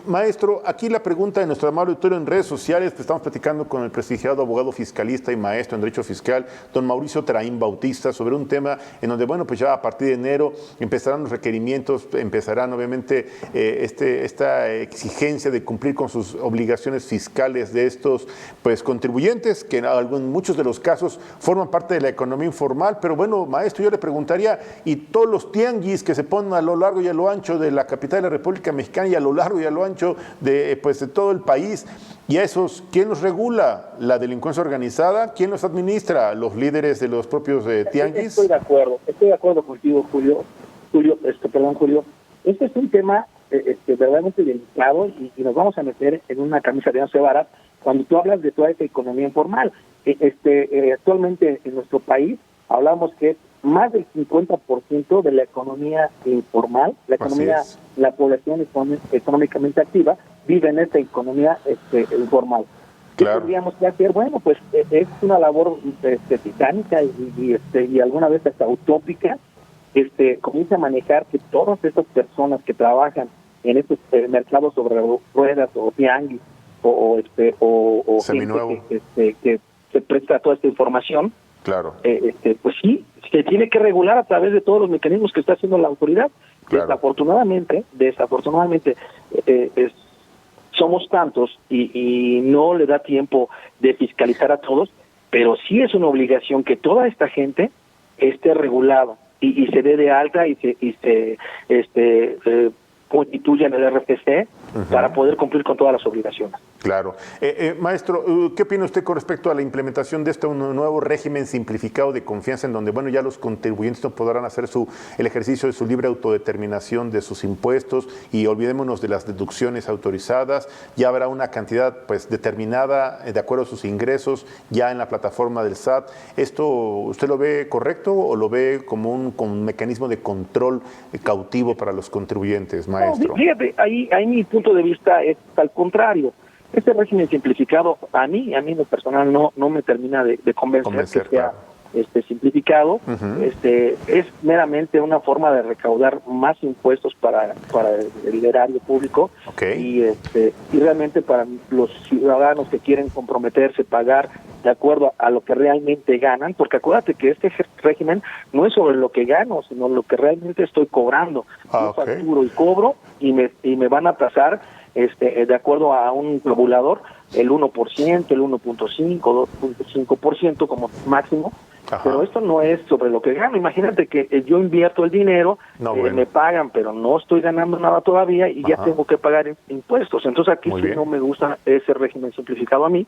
Maestro, aquí la pregunta de nuestro amable auditorio en redes sociales, que estamos platicando con el prestigiado abogado fiscalista y maestro en Derecho Fiscal, don Mauricio Traín Bautista, sobre un tema en donde, bueno, pues ya a partir de enero empezarán los requerimientos, empezarán obviamente esta exigencia de cumplir con sus obligaciones fiscales de estos pues contribuyentes, que en muchos de los casos forman parte de la economía informal. Pero bueno, maestro, yo le preguntaría, y todos los tianguis que se ponen a lo largo y a lo ancho de la capital de la República Mexicana y a lo largo y a lo ancho de todo el país, y a esos, ¿quién los regula? ¿La delincuencia organizada? ¿Quién los administra? ¿Los líderes de los propios tianguis? Estoy de acuerdo contigo, Julio. Julio. Este es un tema verdaderamente delicado y nos vamos a meter en una camisa de 11 varas cuando tú hablas de toda esta economía informal. Actualmente en nuestro país hablamos que es más del 50% de la economía informal, la población económicamente activa vive en esta economía informal. ¿Qué tendríamos que hacer? Bueno, pues es una labor titánica y alguna vez hasta utópica. Comienza a manejar que todas estas personas que trabajan en estos mercados sobre ruedas o tianguis o seminuevo, gente que se presta toda esta información, claro, pues sí, se tiene que regular a través de todos los mecanismos que está haciendo la autoridad. Claro. Desafortunadamente somos tantos y no le da tiempo de fiscalizar a todos, pero sí es una obligación que toda esta gente esté regulada y se dé de alta y se constituya en el RFC para poder cumplir con todas las obligaciones. Claro. Maestro, ¿qué opina usted con respecto a la implementación de este nuevo régimen simplificado de confianza en donde, bueno, ya los contribuyentes no podrán hacer el ejercicio de su libre autodeterminación de sus impuestos y olvidémonos de las deducciones autorizadas? Ya habrá una cantidad pues determinada de acuerdo a sus ingresos ya en la plataforma del SAT. ¿Esto usted lo ve correcto o lo ve como un mecanismo de control cautivo para los contribuyentes, maestro? No, fíjate, ahí mi punto de vista es al contrario. Este régimen simplificado, a mí en lo personal no me termina de convencer que sea simplificado. Es meramente una forma de recaudar más impuestos para el erario público. Y realmente para los ciudadanos que quieren comprometerse, pagar de acuerdo a lo que realmente ganan, porque acuérdate que este régimen no es sobre lo que gano, sino lo que realmente estoy cobrando. Yo facturo y cobro y me van a tasar de acuerdo a un tabulador el 1%, el 1.5, 2.5% como máximo. Pero esto no es sobre lo que gano. Imagínate que yo invierto el dinero, me pagan, pero no estoy ganando nada todavía y ya tengo que pagar impuestos. Entonces aquí sí no me gusta ese régimen simplificado a mí,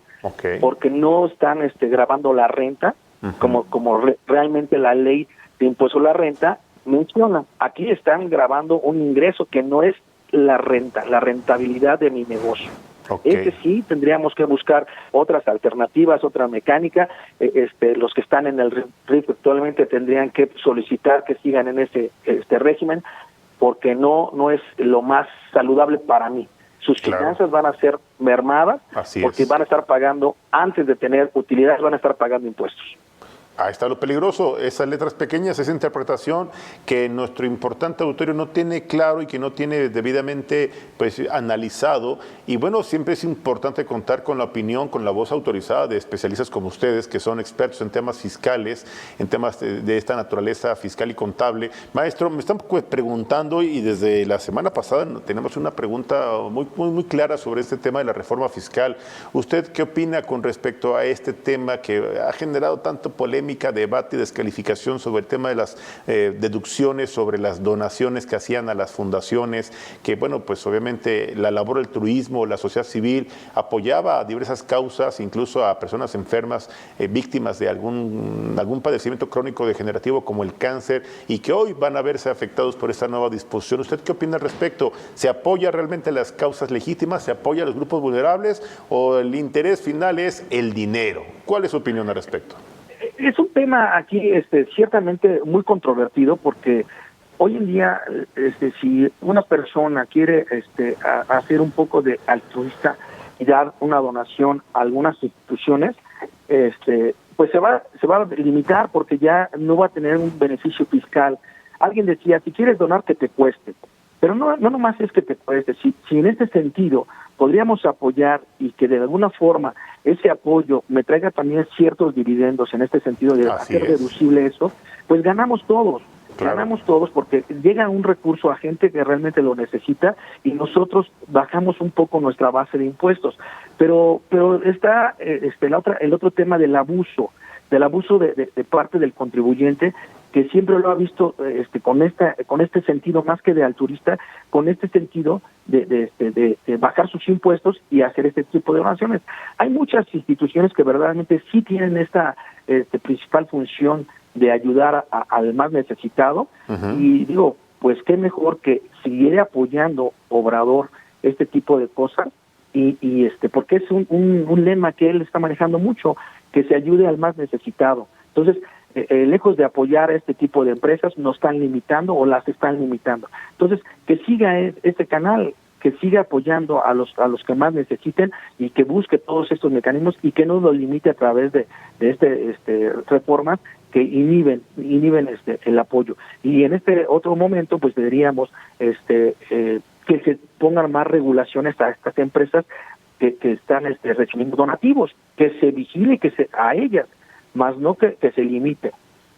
porque no están grabando la renta realmente la ley de impuesto a la renta menciona. Aquí están grabando un ingreso que no es la rentabilidad de mi negocio. Okay. Sí, tendríamos que buscar otras alternativas, otra mecánica. Los que están en el RIF actualmente tendrían que solicitar que sigan en ese régimen, porque no es lo más saludable para mí. Sus finanzas van a ser mermadas, porque van a estar pagando, antes de tener utilidades, van a estar pagando impuestos. Ahí está lo peligroso, esas letras pequeñas, esa interpretación que nuestro importante auditorio no tiene claro y que no tiene debidamente analizado. Y bueno, siempre es importante contar con la opinión, con la voz autorizada de especialistas como ustedes, que son expertos en temas fiscales, en temas de esta naturaleza fiscal y contable. Maestro, me están preguntando, y desde la semana pasada tenemos una pregunta muy clara sobre este tema de la reforma fiscal. ¿Usted qué opina con respecto a este tema que ha generado tanto polémica, debate y descalificación sobre el tema de las deducciones, sobre las donaciones que hacían a las fundaciones, que bueno, pues obviamente la labor del altruismo, la sociedad civil apoyaba a diversas causas, incluso a personas enfermas, víctimas de algún padecimiento crónico degenerativo como el cáncer, y que hoy van a verse afectados por esta nueva disposición? ¿Usted qué opina al respecto? ¿Se apoya realmente las causas legítimas? ¿Se apoya a los grupos vulnerables? ¿O el interés final es el dinero? ¿Cuál es su opinión al respecto? Es un tema aquí ciertamente muy controvertido, porque hoy en día si una persona quiere hacer un poco de altruista y dar una donación a algunas instituciones, pues se va a limitar, porque ya no va a tener un beneficio fiscal. Alguien decía, si quieres donar, que te cueste. Pero no nomás es que te cueste. Si en este sentido podríamos apoyar, y que de alguna forma ese apoyo me traiga también ciertos dividendos, en este sentido de hacer deducible eso, pues ganamos todos. Claro. Ganamos todos, porque llega un recurso a gente que realmente lo necesita, y nosotros bajamos un poco nuestra base de impuestos. Pero está el otro tema del abuso de parte del contribuyente, que siempre lo ha visto con este sentido, más que de altruista, con este sentido de bajar sus impuestos y hacer este tipo de donaciones. Hay muchas instituciones que verdaderamente sí tienen esta principal función de ayudar al más necesitado, y digo, pues qué mejor que seguir apoyando Obrador este tipo de cosas, y porque es un lema que él está manejando mucho, que se ayude al más necesitado. Entonces, lejos de apoyar a este tipo de empresas, nos están limitando o las están limitando. Entonces, que siga este canal, que siga apoyando a los que más necesiten, y que busque todos estos mecanismos, y que no lo limite a través de reformas que inhiben el apoyo. Y en este otro momento, pues deberíamos que se pongan más regulaciones a estas empresas que están recibiendo donativos, que se vigile a ellas, más no que se limite.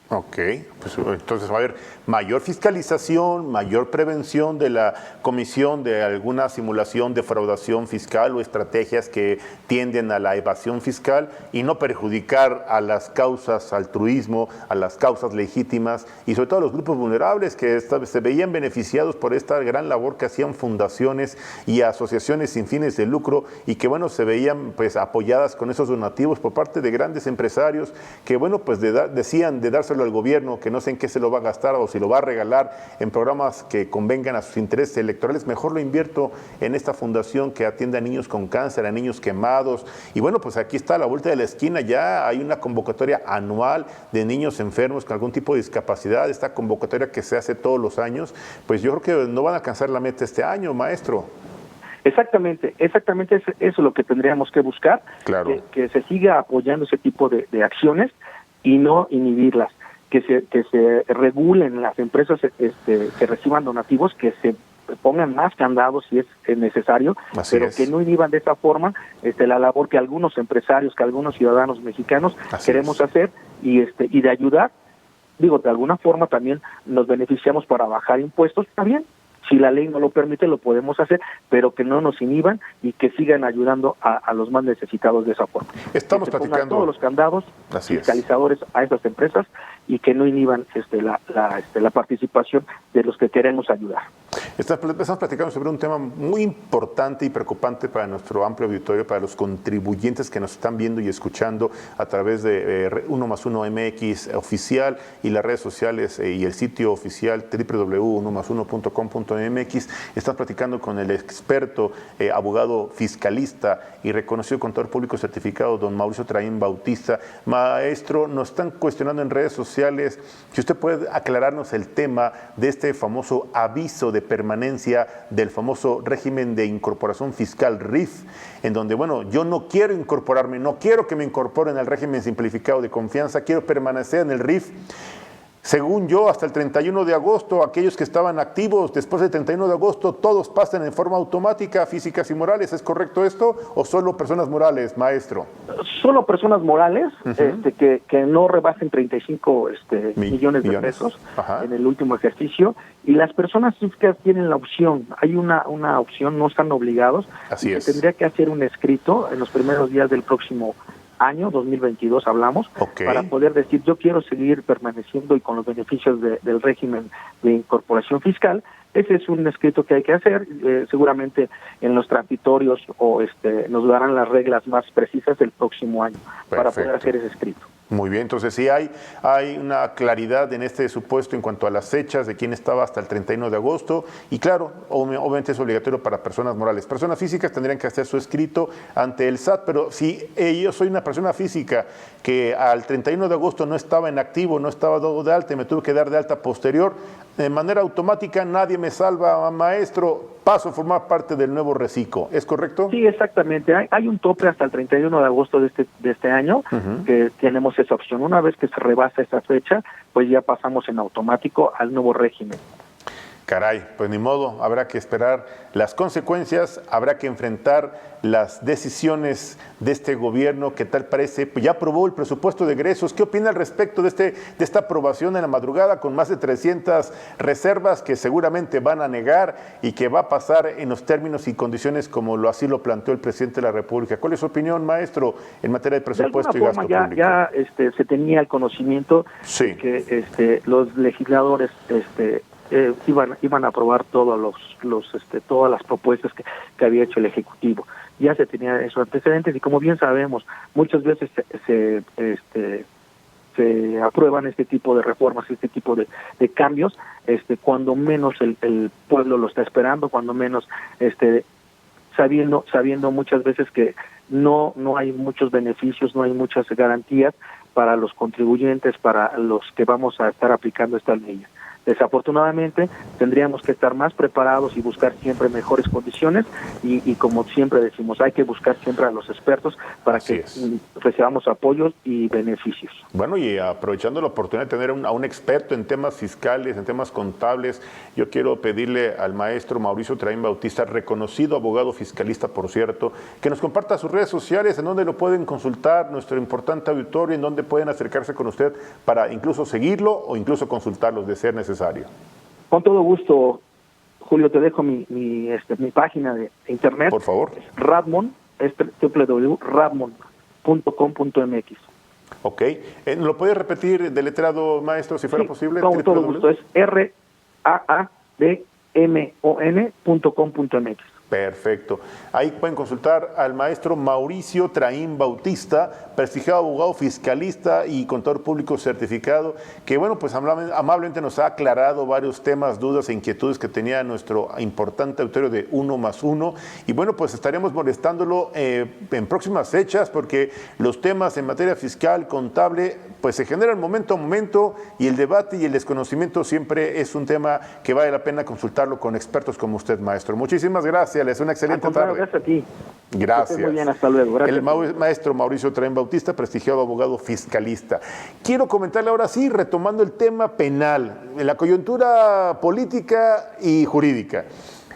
Ok, pues entonces va a haber mayor fiscalización, mayor prevención de la comisión de alguna simulación, defraudación fiscal o estrategias que tienden a la evasión fiscal, y no perjudicar a las causas altruismo, a las causas legítimas, y sobre todo a los grupos vulnerables que se veían beneficiados por esta gran labor que hacían fundaciones y asociaciones sin fines de lucro, y que bueno, se veían pues apoyadas con esos donativos por parte de grandes empresarios que bueno, pues decían de dárselo al gobierno, que no sé en qué se lo va a gastar o si lo va a regalar en programas que convengan a sus intereses electorales. Mejor lo invierto en esta fundación que atiende a niños con cáncer, a niños quemados. Y bueno, pues aquí está a la vuelta de la esquina, ya hay una convocatoria anual de niños enfermos con algún tipo de discapacidad, esta convocatoria que se hace todos los años. Pues yo creo que no van a alcanzar la meta este año, maestro. Exactamente, eso es lo que tendríamos que buscar, claro. Que se siga apoyando ese tipo de acciones y no inhibirlas, que se regulen las empresas que reciban donativos, que se pongan más candados si es necesario, que no inhiban de esa forma la labor que algunos empresarios, que algunos ciudadanos mexicanos queremos hacer, y de ayudar. Digo, de alguna forma también nos beneficiamos para bajar impuestos, también. Si la ley no lo permite, lo podemos hacer, pero que no nos inhiban y que sigan ayudando a los más necesitados de esa forma. Estamos platicando todos los candados fiscalizadores a esas empresas, y que no inhiban la participación de los que queremos ayudar. Estamos platicando sobre un tema muy importante y preocupante para nuestro amplio auditorio, para los contribuyentes que nos están viendo y escuchando a través de 1+1 MX oficial y las redes sociales y el sitio oficial www.1más1.com.mx. Estamos platicando con el experto, abogado fiscalista y reconocido contador público certificado, don Mauricio Traín Bautista. Maestro, nos están cuestionando en redes sociales si usted puede aclararnos el tema de este famoso aviso de permanencia del famoso régimen de incorporación fiscal RIF, en donde, bueno, yo no quiero incorporarme, no quiero que me incorporen al régimen simplificado de confianza, quiero permanecer en el RIF. Según yo, hasta el 31 de agosto, aquellos que estaban activos, después del 31 de agosto, todos pasan en forma automática, físicas y morales. ¿Es correcto esto o solo personas morales, maestro? Solo personas morales que no rebasen 35 millones de pesos en el último ejercicio. Y las personas físicas tienen la opción. Hay una opción, no están obligados. Así es. Tendría que hacer un escrito en los primeros días del próximo año 2022 hablamos, para poder decir yo quiero seguir permaneciendo y con los beneficios del régimen de incorporación fiscal. Ese es un escrito que hay que hacer, seguramente en los transitorios o nos darán las reglas más precisas del próximo año. Perfecto. Para poder hacer ese escrito. Muy bien, entonces sí hay una claridad en este supuesto en cuanto a las fechas de quién estaba hasta el 31 de agosto y claro, obviamente es obligatorio para personas morales. Personas físicas tendrían que hacer su escrito ante el SAT, pero si yo soy una persona física que al 31 de agosto no estaba en activo, no estaba dado de alta y me tuve que dar de alta posterior, de manera automática nadie me salva, maestro, paso a formar parte del nuevo reciclo, ¿es correcto? Sí, exactamente. Hay un tope hasta el 31 de agosto de este año, que tenemos esa opción. Una vez que se rebasa esa fecha, pues ya pasamos en automático al nuevo régimen. Caray, pues ni modo, habrá que esperar las consecuencias, habrá que enfrentar las decisiones de este gobierno que tal parece, pues ya aprobó el presupuesto de egresos. ¿Qué opina al respecto de esta aprobación en la madrugada con más de 300 reservas que seguramente van a negar y que va a pasar en los términos y condiciones como así lo planteó el presidente de la República? ¿Cuál es su opinión, maestro, en materia de presupuesto y gasto público? Ya se tenía el conocimiento de que los legisladores iban a aprobar todas las propuestas que había hecho el Ejecutivo. Ya se tenía esos antecedentes y como bien sabemos, muchas veces se aprueban este tipo de reformas, este tipo de cambios, cuando menos el pueblo lo está esperando, cuando menos sabiendo muchas veces que no hay muchos beneficios, no hay muchas garantías para los contribuyentes, para los que vamos a estar aplicando estas leyes. Desafortunadamente, tendríamos que estar más preparados y buscar siempre mejores condiciones y como siempre decimos, hay que buscar siempre a los expertos para que recibamos apoyos y beneficios. Bueno, y aprovechando la oportunidad de tener a un experto en temas fiscales, en temas contables, yo quiero pedirle al maestro Mauricio Traín Bautista, reconocido abogado fiscalista, por cierto, que nos comparta sus redes sociales, en donde lo pueden consultar nuestro importante auditorio, en donde pueden acercarse con usted para incluso seguirlo o incluso consultarlos de ser necesario. Con todo gusto, Julio, te dejo mi página de internet. Por favor. Radmon, www.radmon.com.mx. Ok. ¿Lo puede repetir deletreado, maestro, si fuera posible? Con todo gusto, es radmon.com.mx. Perfecto. Ahí pueden consultar al maestro Mauricio Traín Bautista, prestigiado abogado fiscalista y contador público certificado, que bueno, pues amablemente nos ha aclarado varios temas, dudas e inquietudes que tenía nuestro importante auditorio de 1+1. Y bueno, pues estaremos molestándolo en próximas fechas, porque los temas en materia fiscal, contable, pues se generan momento a momento y el debate y el desconocimiento siempre es un tema que vale la pena consultarlo con expertos como usted, maestro. Muchísimas gracias. Es una excelente tarde. Gracias a ti. Gracias. Muy bien, hasta luego. Gracias. El maestro Mauricio Traín Bautista, prestigiado abogado fiscalista. Quiero comentarle ahora sí, retomando el tema penal, la coyuntura política y jurídica.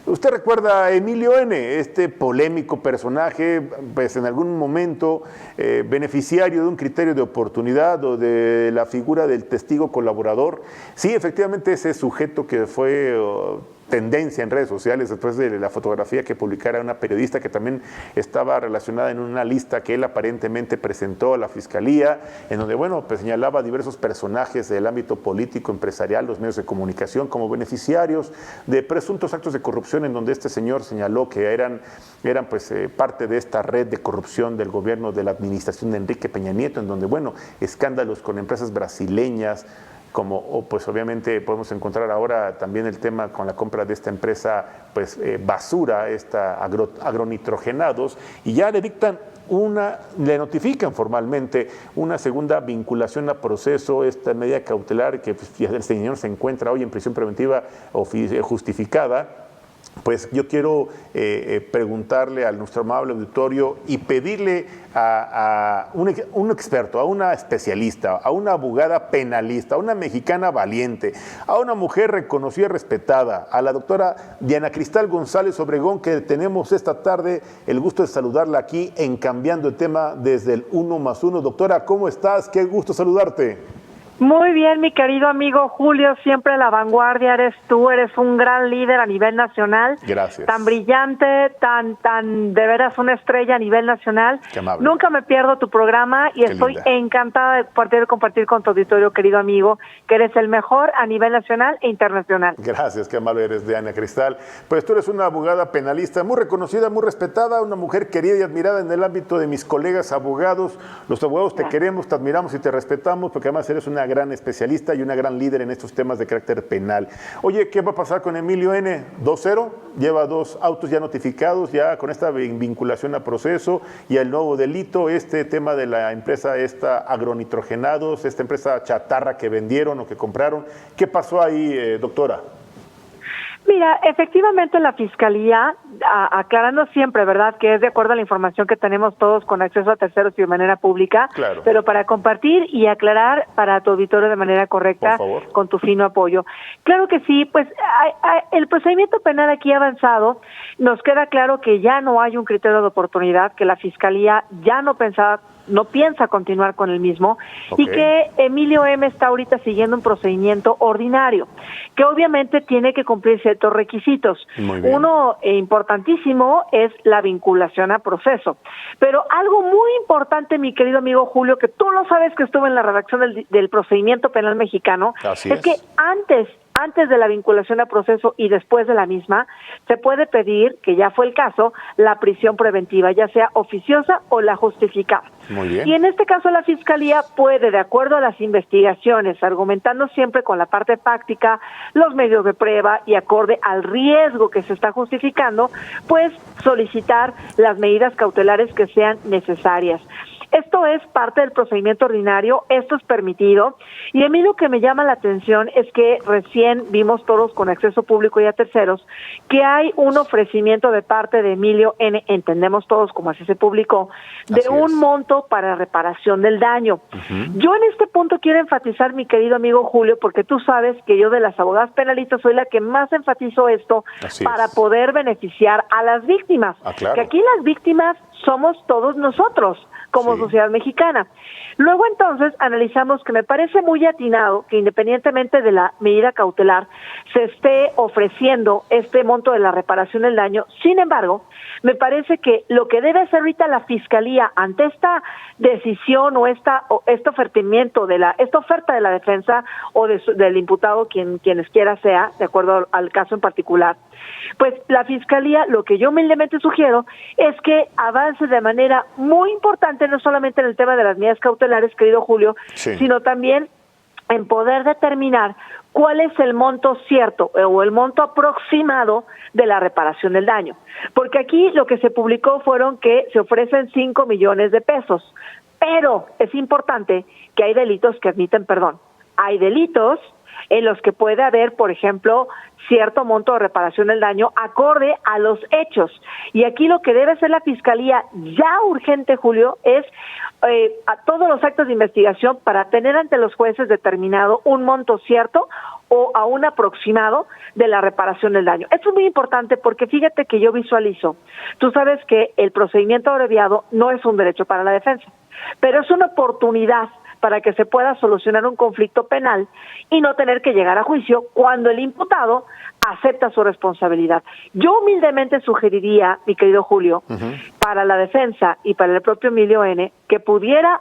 Usted recuerda a Emilio N., este polémico personaje, pues en algún momento beneficiario de un criterio de oportunidad o de la figura del testigo colaborador. Sí, efectivamente ese sujeto que fue tendencia en redes sociales después de la fotografía que publicara una periodista que también estaba relacionada en una lista que él aparentemente presentó a la Fiscalía, en donde, bueno, pues señalaba a diversos personajes del ámbito político, empresarial, los medios de comunicación como beneficiarios de presuntos actos de corrupción, en donde este señor señaló que eran pues parte de esta red de corrupción del gobierno de la administración de Enrique Peña Nieto, en donde, bueno, escándalos con empresas brasileñas, como pues obviamente podemos encontrar ahora también el tema con la compra de esta empresa pues basura, agronitrogenados, y ya le notifican formalmente una segunda vinculación a proceso, esta medida cautelar que pues, el señor se encuentra hoy en prisión preventiva justificada. Pues yo quiero preguntarle a nuestro amable auditorio y pedirle a un experto, a una especialista, a una abogada penalista, a una mexicana valiente, a una mujer reconocida y respetada, a la doctora Diana Cristal González Obregón, que tenemos esta tarde el gusto de saludarla aquí en Cambiando el Tema desde el 1+1. Doctora, ¿cómo estás? Qué gusto saludarte. Muy bien, mi querido amigo Julio, siempre la vanguardia eres tú, eres un gran líder a nivel nacional. Gracias. Tan brillante, tan de veras una estrella a nivel nacional. Qué amable. Nunca me pierdo tu programa y estoy encantada de poder compartir con tu auditorio, querido amigo, que eres el mejor a nivel nacional e internacional. Gracias, qué amable eres, Diana Cristal. Pues tú eres una abogada penalista muy reconocida, muy respetada, una mujer querida y admirada en el ámbito de mis colegas abogados. Los abogados te queremos, te admiramos y te respetamos, porque además eres una gran especialista y una gran líder en estos temas de carácter penal. Oye, ¿qué va a pasar con Emilio N? 2-0, lleva 2 autos ya notificados, ya con esta vinculación a proceso y el nuevo delito, este tema de la empresa agronitrogenados, esta empresa chatarra que vendieron o que compraron. ¿Qué pasó ahí, doctora? Mira, efectivamente la Fiscalía, aclarando siempre, ¿verdad?, que es de acuerdo a la información que tenemos todos con acceso a terceros y de manera pública, claro, pero para compartir y aclarar para tu auditorio de manera correcta, con tu fino apoyo. Claro que sí, pues el procedimiento penal aquí ha avanzado, nos queda claro que ya no hay un criterio de oportunidad, que la Fiscalía ya no piensa continuar con el mismo, y que Emilio M. está ahorita siguiendo un procedimiento ordinario, que obviamente tiene que cumplir ciertos requisitos. Uno importantísimo es la vinculación a proceso. Pero algo muy importante, mi querido amigo Julio, que tú lo sabes que estuve en la redacción del procedimiento penal mexicano, es que antes de la vinculación a proceso y después de la misma, se puede pedir, que ya fue el caso, la prisión preventiva, ya sea oficiosa o la justificada. Muy bien. Y en este caso la Fiscalía puede, de acuerdo a las investigaciones, argumentando siempre con la parte fáctica, los medios de prueba y acorde al riesgo que se está justificando, pues solicitar las medidas cautelares que sean necesarias. Esto es parte del procedimiento ordinario, esto es permitido, y a mí lo que me llama la atención es que recién vimos todos con acceso público y a terceros que hay un ofrecimiento de parte de Emilio N., entendemos todos como así se publicó, de un monto para reparación del daño. Yo en este punto quiero enfatizar, mi querido amigo Julio, porque tú sabes que yo de las abogadas penalistas soy la que más enfatizo esto para poder beneficiar a las víctimas, que aquí las víctimas somos todos nosotros como sociedad mexicana. Luego entonces analizamos que me parece muy atinado que independientemente de la medida cautelar se esté ofreciendo este monto de la reparación del daño. Sin embargo, me parece que lo que debe hacer ahorita la Fiscalía ante esta decisión o este ofertamiento esta oferta de la defensa o del imputado, quienes quiera sea, de acuerdo al caso en particular, pues la Fiscalía, lo que yo humildemente sugiero es que avance de manera muy importante, no solamente en el tema de las medidas cautelares, querido Julio, sino también en poder determinar cuál es el monto cierto o el monto aproximado de la reparación del daño. Porque aquí lo que se publicó fueron que se ofrecen 5 millones de pesos, pero es importante que hay delitos que admiten perdón. Hay delitos en los que puede haber, por ejemplo, cierto monto de reparación del daño acorde a los hechos. Y aquí lo que debe hacer la Fiscalía ya urgente, Julio, es a todos los actos de investigación para tener ante los jueces determinado un monto cierto o a un aproximado de la reparación del daño. Esto es muy importante porque fíjate que yo visualizo, tú sabes que el procedimiento abreviado no es un derecho para la defensa, pero es una oportunidad para que se pueda solucionar un conflicto penal y no tener que llegar a juicio cuando el imputado acepta su responsabilidad. Yo humildemente sugeriría, mi querido Julio, para la defensa y para el propio Emilio N., que pudiera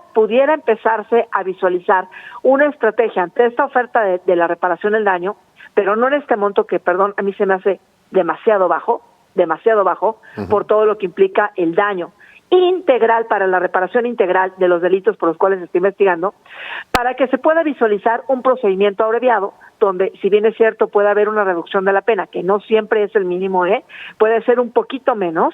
empezarse a visualizar una estrategia ante esta oferta de la reparación del daño, pero no en este monto que, perdón, a mí se me hace demasiado bajo, por todo lo que implica el daño integral para la reparación integral de los delitos por los cuales se está investigando, para que se pueda visualizar un procedimiento abreviado donde, si bien es cierto, puede haber una reducción de la pena, que no siempre es el mínimo, puede ser un poquito menos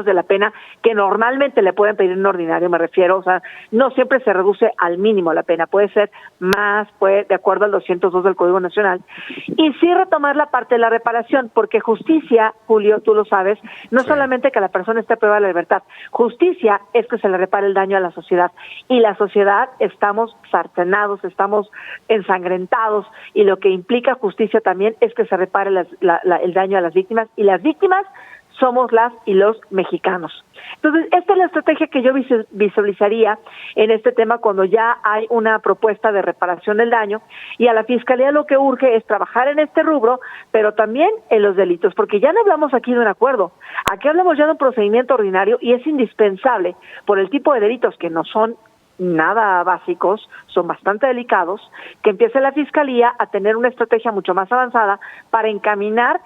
de la pena que normalmente le pueden pedir en ordinario, me refiero, o sea, no siempre se reduce al mínimo la pena, puede ser más, de acuerdo al 202 del Código Nacional, y sí retomar la parte de la reparación, porque justicia, Julio, tú lo sabes, no solamente que la persona esté privada de la libertad, justicia es que se le repare el daño a la sociedad, y la sociedad estamos sartenados, estamos ensangrentados, y lo que implica justicia también es que se repare el daño a las víctimas, y las víctimas somos las y los mexicanos. Entonces, esta es la estrategia que yo visualizaría en este tema cuando ya hay una propuesta de reparación del daño, y a la Fiscalía lo que urge es trabajar en este rubro, pero también en los delitos, porque ya no hablamos aquí de un acuerdo, aquí hablamos ya de un procedimiento ordinario y es indispensable por el tipo de delitos que no son nada básicos, son bastante delicados, que empiece la Fiscalía a tener una estrategia mucho más avanzada para encaminar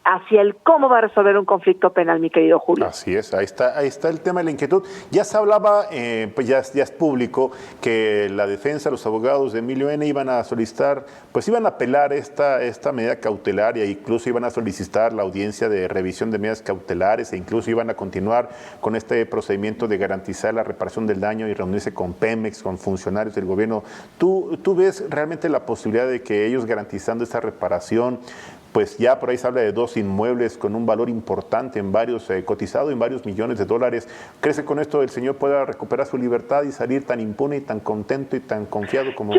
hacia el cómo va a resolver un conflicto penal, mi querido Julio. Así es, ahí está el tema de la inquietud. Ya se hablaba, pues ya es público, que la defensa, los abogados de Emilio N. iban a solicitar, pues iban a apelar esta medida cautelar, e incluso iban a solicitar la audiencia de revisión de medidas cautelares, e incluso iban a continuar con este procedimiento de garantizar la reparación del daño y reunirse con Pemex, con funcionarios del gobierno. ¿Tú ves realmente la posibilidad de que ellos, garantizando esta reparación, pues ya por ahí se habla de 2 inmuebles con un valor importante en varios, cotizado en varios millones de dólares? ¿Crees que con esto el señor pueda recuperar su libertad y salir tan impune y tan contento y tan confiado como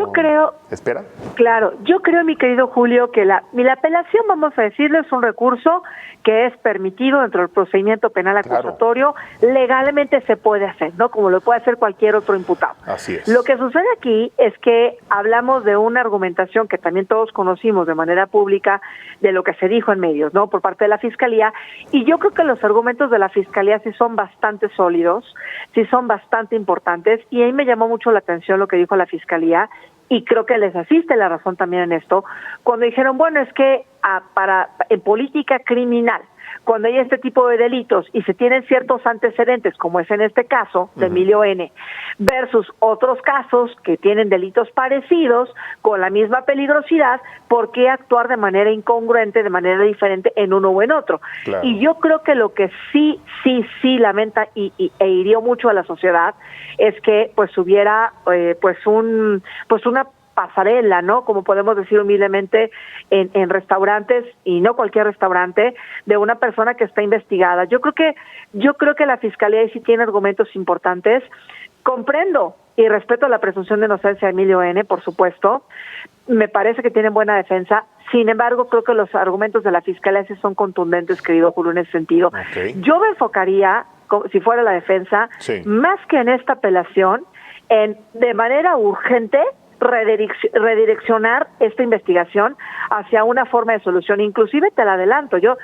espera? Claro, yo creo, mi querido Julio, que la apelación, vamos a decirlo, es un recurso que es permitido dentro del procedimiento penal acusatorio, legalmente se puede hacer, ¿no? Como lo puede hacer cualquier otro imputado. Así es. Lo que sucede aquí es que hablamos de una argumentación que también todos conocimos de manera pública, de lo que se dijo en medios, ¿no? Por parte de la Fiscalía, y yo creo que los argumentos de la Fiscalía sí son bastante sólidos, sí son bastante importantes, y ahí me llamó mucho la atención lo que dijo la Fiscalía, y creo que les asiste la razón también en esto, cuando dijeron, bueno, es que en política criminal, cuando hay este tipo de delitos y se tienen ciertos antecedentes, como es en este caso de Emilio N., versus otros casos que tienen delitos parecidos, con la misma peligrosidad, ¿por qué actuar de manera incongruente, de manera diferente en uno o en otro? Claro. Y yo creo que lo que sí lamenta e hirió mucho a la sociedad es que pues hubiera una pasarela, ¿no? Como podemos decir humildemente, en restaurantes, y no cualquier restaurante, de una persona que está investigada. Yo creo que la Fiscalía sí tiene argumentos importantes. Comprendo y respeto la presunción de inocencia de Emilio N., por supuesto. Me parece que tienen buena defensa. Sin embargo, creo que los argumentos de la Fiscalía sí son contundentes, querido Julio, en ese sentido. Okay. Yo me enfocaría, si fuera la defensa, más que en esta apelación, en de manera urgente redireccionar esta investigación hacia una forma de solución. Inclusive te la adelanto, yo,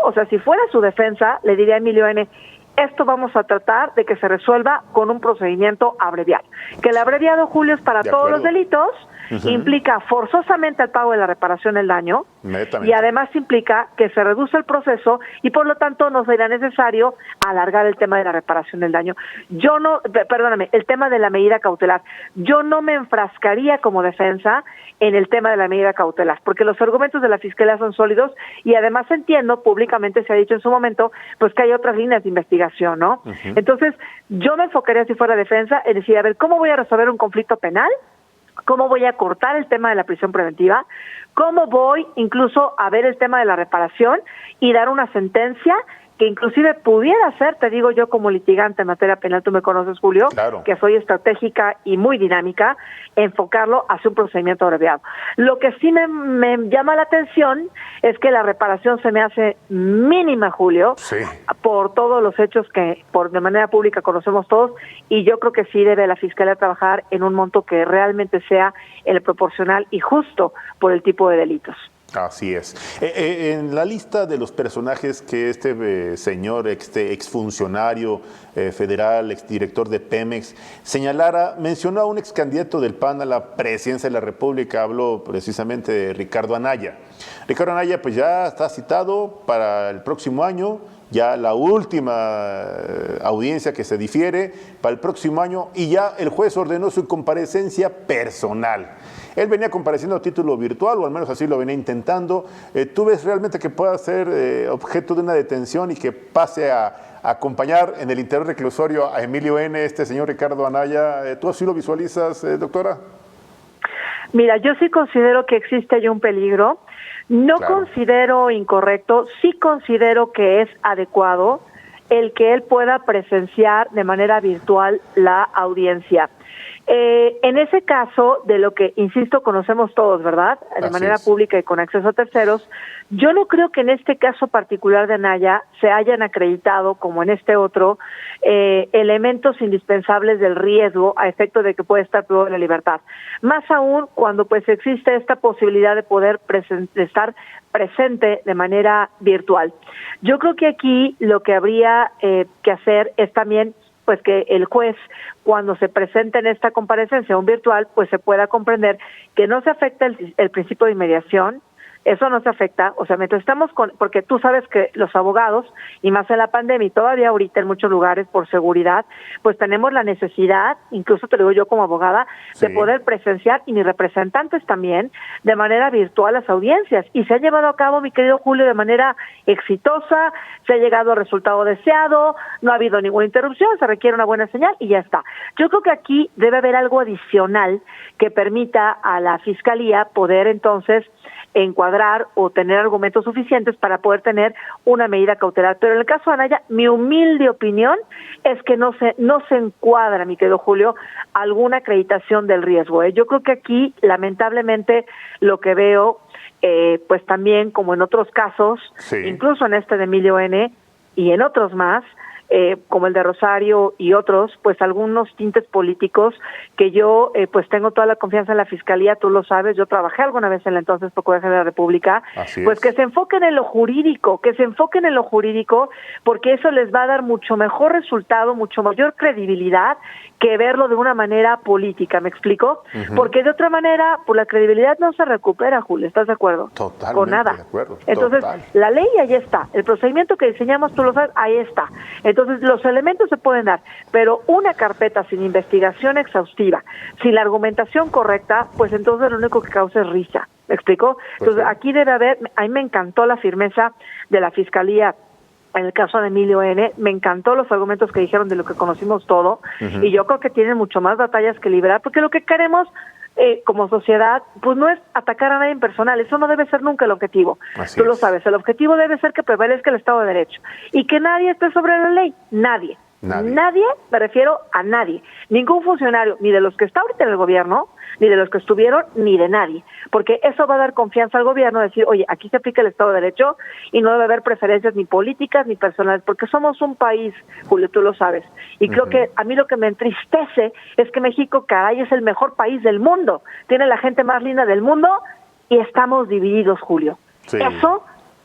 o sea, si fuera su defensa, le diría a Emilio N., esto vamos a tratar de que se resuelva con un procedimiento abreviado. Que el abreviado, Julio, es para todos los delitos, implica forzosamente el pago de la reparación del daño, y además implica que se reduce el proceso y por lo tanto no será necesario alargar el tema de la reparación del daño. El tema de la medida cautelar. Yo no me enfrascaría como defensa en el tema de la medida cautelar, porque los argumentos de la Fiscalía son sólidos y además entiendo, públicamente se ha dicho en su momento, pues que hay otras líneas de investigación, ¿no? Entonces, yo me enfocaría, si fuera defensa, en decir, a ver, ¿cómo voy a resolver un conflicto penal? ¿Cómo voy a cortar el tema de la prisión preventiva? ¿Cómo voy incluso a ver el tema de la reparación y dar una sentencia que inclusive pudiera ser, te digo yo como litigante en materia penal, tú me conoces, Julio, que soy estratégica y muy dinámica, enfocarlo hacia un procedimiento abreviado. Lo que sí me llama la atención es que la reparación se me hace mínima, Julio, por todos los hechos que de manera pública conocemos todos, y yo creo que sí debe la Fiscalía trabajar en un monto que realmente sea el proporcional y justo por el tipo de delitos. Así es. En la lista de los personajes que este señor, exfuncionario federal, exdirector de Pemex, mencionó a un excandidato del PAN a la presidencia de la República, habló precisamente de Ricardo Anaya. Ricardo Anaya pues ya está citado para el próximo año, ya la última audiencia que se difiere para el próximo año, y ya el juez ordenó su comparecencia personal. Él venía compareciendo a título virtual, o al menos así lo venía intentando. ¿Tú ves realmente que pueda ser objeto de una detención y que pase a acompañar en el interior reclusorio a Emilio N., este señor Ricardo Anaya? ¿Tú así lo visualizas, doctora? Mira, yo sí considero que existe ahí un peligro. No considero incorrecto, sí considero que es adecuado el que él pueda presenciar de manera virtual la audiencia. En ese caso, de lo que, insisto, conocemos todos, ¿verdad? De manera pública y con acceso a terceros, yo no creo que en este caso particular de Anaya se hayan acreditado, como en este otro, elementos indispensables del riesgo a efecto de que puede estar privado de la libertad. Más aún cuando pues existe esta posibilidad de poder estar presente de manera virtual. Yo creo que aquí lo que habría que hacer es también pues que el juez, cuando se presente en esta comparecencia un virtual, pues se pueda comprender que no se afecta el principio de inmediación, eso no se afecta, o sea, mientras estamos porque tú sabes que los abogados, y más en la pandemia, y todavía ahorita en muchos lugares por seguridad, pues tenemos la necesidad, incluso te lo digo yo como abogada, de poder presenciar, y mis representantes también, de manera virtual las audiencias, y se ha llevado a cabo, mi querido Julio, de manera exitosa, se ha llegado al resultado deseado, no ha habido ninguna interrupción, se requiere una buena señal, y ya está. Yo creo que aquí debe haber algo adicional que permita a la Fiscalía poder entonces encuadrar o tener argumentos suficientes para poder tener una medida cautelar. Pero en el caso de Anaya, mi humilde opinión es que no se encuadra, mi querido Julio, alguna acreditación del riesgo. Yo creo que aquí, lamentablemente, lo que veo, pues también, como en otros casos, incluso en este de Emilio N. y en otros más, como el de Rosario y otros, pues algunos tintes políticos que yo pues tengo toda la confianza en la Fiscalía, tú lo sabes, yo trabajé alguna vez en la entonces Procuraduría General de la República, pues que se enfoquen en lo jurídico, porque eso les va a dar mucho mejor resultado, mucho mayor credibilidad que verlo de una manera política, ¿me explico? Porque de otra manera, pues la credibilidad no se recupera, Julio, ¿estás de acuerdo? Totalmente con nada. de acuerdo. Entonces, la ley ahí está, el procedimiento que diseñamos, tú lo sabes, ahí está. Entonces, los elementos se pueden dar, pero una carpeta sin investigación exhaustiva, sin la argumentación correcta, pues entonces lo único que causa es risa, ¿me explico? Entonces, aquí debe haber, a mí me encantó la firmeza de la Fiscalía en el caso de Emilio N., me encantó los argumentos que dijeron de lo que conocimos todo, y yo creo que tienen mucho más batallas que librar, porque lo que queremos como sociedad, pues no es atacar a nadie en personal, eso no debe ser nunca el objetivo. Tú lo sabes, el objetivo debe ser que prevalezca el Estado de Derecho, y que nadie esté sobre la ley, nadie, me refiero a nadie, ningún funcionario, ni de los que está ahorita en el gobierno, ni de los que estuvieron, ni de nadie, porque eso va a dar confianza al gobierno, decir, oye, aquí se aplica el Estado de Derecho y no debe haber preferencias ni políticas ni personales, porque somos un país, Julio, tú lo sabes, y creo que a mí lo que me entristece es que México, caray, es el mejor país del mundo, tiene la gente más linda del mundo y estamos divididos, Julio. Eso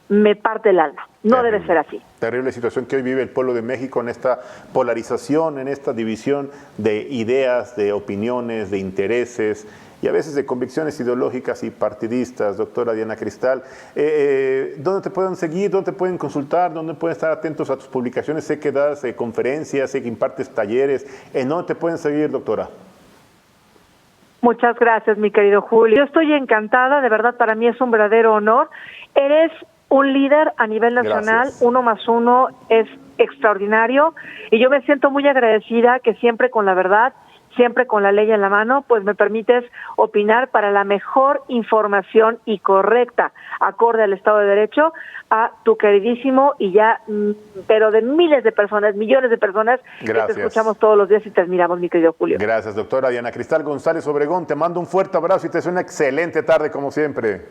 me parte el alma. No debe ser así. Terrible situación que hoy vive el pueblo de México en esta polarización, en esta división de ideas, de opiniones, de intereses y a veces de convicciones ideológicas y partidistas. Doctora Diana Cristal, ¿dónde te pueden seguir? ¿Dónde te pueden consultar? ¿Dónde pueden estar atentos a tus publicaciones? Sé que das conferencias, sé que impartes talleres. ¿Dónde te pueden seguir, doctora? Muchas gracias, mi querido Julio. Yo estoy encantada, de verdad, para mí es un verdadero honor. Eres un líder a nivel nacional, 1+1 es extraordinario, y yo me siento muy agradecida que siempre con la verdad, siempre con la ley en la mano, pues me permites opinar para la mejor información y correcta, acorde al Estado de Derecho, a tu queridísimo y ya, pero de miles de personas, millones de personas que te escuchamos todos los días y te admiramos, mi querido Julio. Gracias, doctora Diana Cristal González Obregón, te mando un fuerte abrazo y te deseo una excelente tarde como siempre.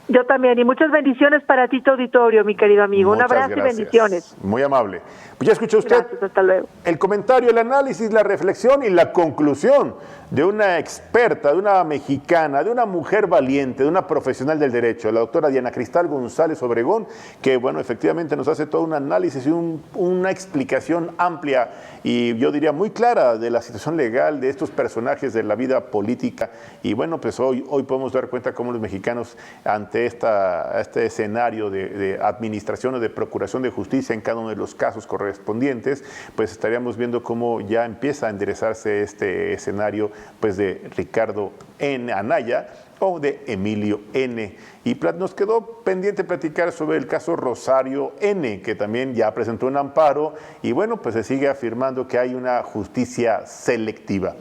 Yo también, y muchas bendiciones para ti, tu auditorio, mi querido amigo. Muchas Un abrazo gracias. y bendiciones. Muy amable. Pues ya escuchó usted Gracias, hasta luego. el comentario, el análisis, la reflexión y la conclusión de una experta, de una mexicana, de una mujer valiente, de una profesional del derecho, la doctora Diana Cristal González Obregón, que bueno, efectivamente nos hace todo un análisis y una explicación amplia y yo diría muy clara de la situación legal de estos personajes de la vida política. Y bueno, pues hoy podemos dar cuenta cómo los mexicanos ante este escenario de administración o de procuración de justicia en cada uno de los casos correspondientes, pues estaríamos viendo cómo ya empieza a enderezarse este escenario pues de Ricardo N. Anaya o de Emilio N. Y nos quedó pendiente platicar sobre el caso Rosario N., que también ya presentó un amparo y bueno, pues se sigue afirmando que hay una justicia selectiva.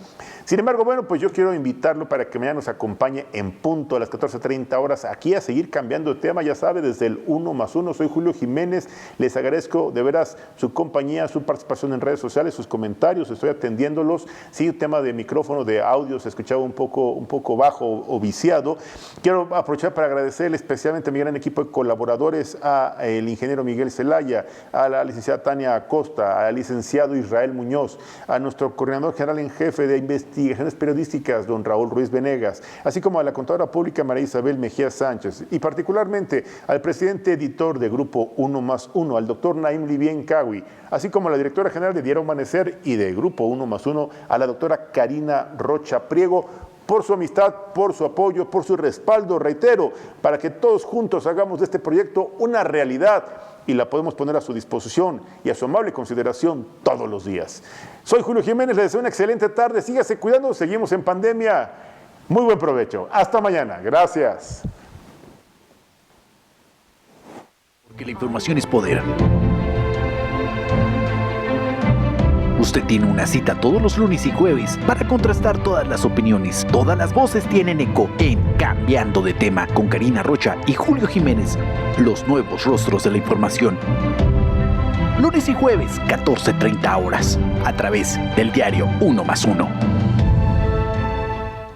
Sin embargo, bueno, pues yo quiero invitarlo para que mañana nos acompañe en punto a las 14:30 horas aquí a seguir cambiando de tema, ya sabe, desde el 1+1. Soy Julio Jiménez, les agradezco de veras su compañía, su participación en redes sociales, sus comentarios, estoy atendiéndolos. Sí, el tema de micrófono, de audio se escuchaba un poco bajo o viciado. Quiero aprovechar para agradecer especialmente a mi gran equipo de colaboradores, al ingeniero Miguel Zelaya, a la licenciada Tania Acosta, al licenciado Israel Muñoz, a nuestro coordinador general en jefe de investigaciones periodísticas, don Raúl Ruiz Venegas, así como a la contadora pública María Isabel Mejía Sánchez, y particularmente al presidente editor de Grupo 1+1, al doctor Naim Livien Cawi, así como a la directora general de Diario Amanecer y de Grupo 1+1, a la doctora Karina Rocha Priego, por su amistad, por su apoyo, por su respaldo, reitero, para que todos juntos hagamos de este proyecto una realidad y la podemos poner a su disposición y a su amable consideración todos los días. Soy Julio Jiménez, les deseo una excelente tarde, sígase cuidando, seguimos en pandemia. Muy buen provecho, hasta mañana, gracias. Porque la información es poder. Usted tiene una cita todos los lunes y jueves para contrastar todas las opiniones. Todas las voces tienen eco en Cambiando de Tema con Karina Rocha y Julio Jiménez, los nuevos rostros de la información. Lunes y jueves, 14:30 horas, a través del diario 1+1.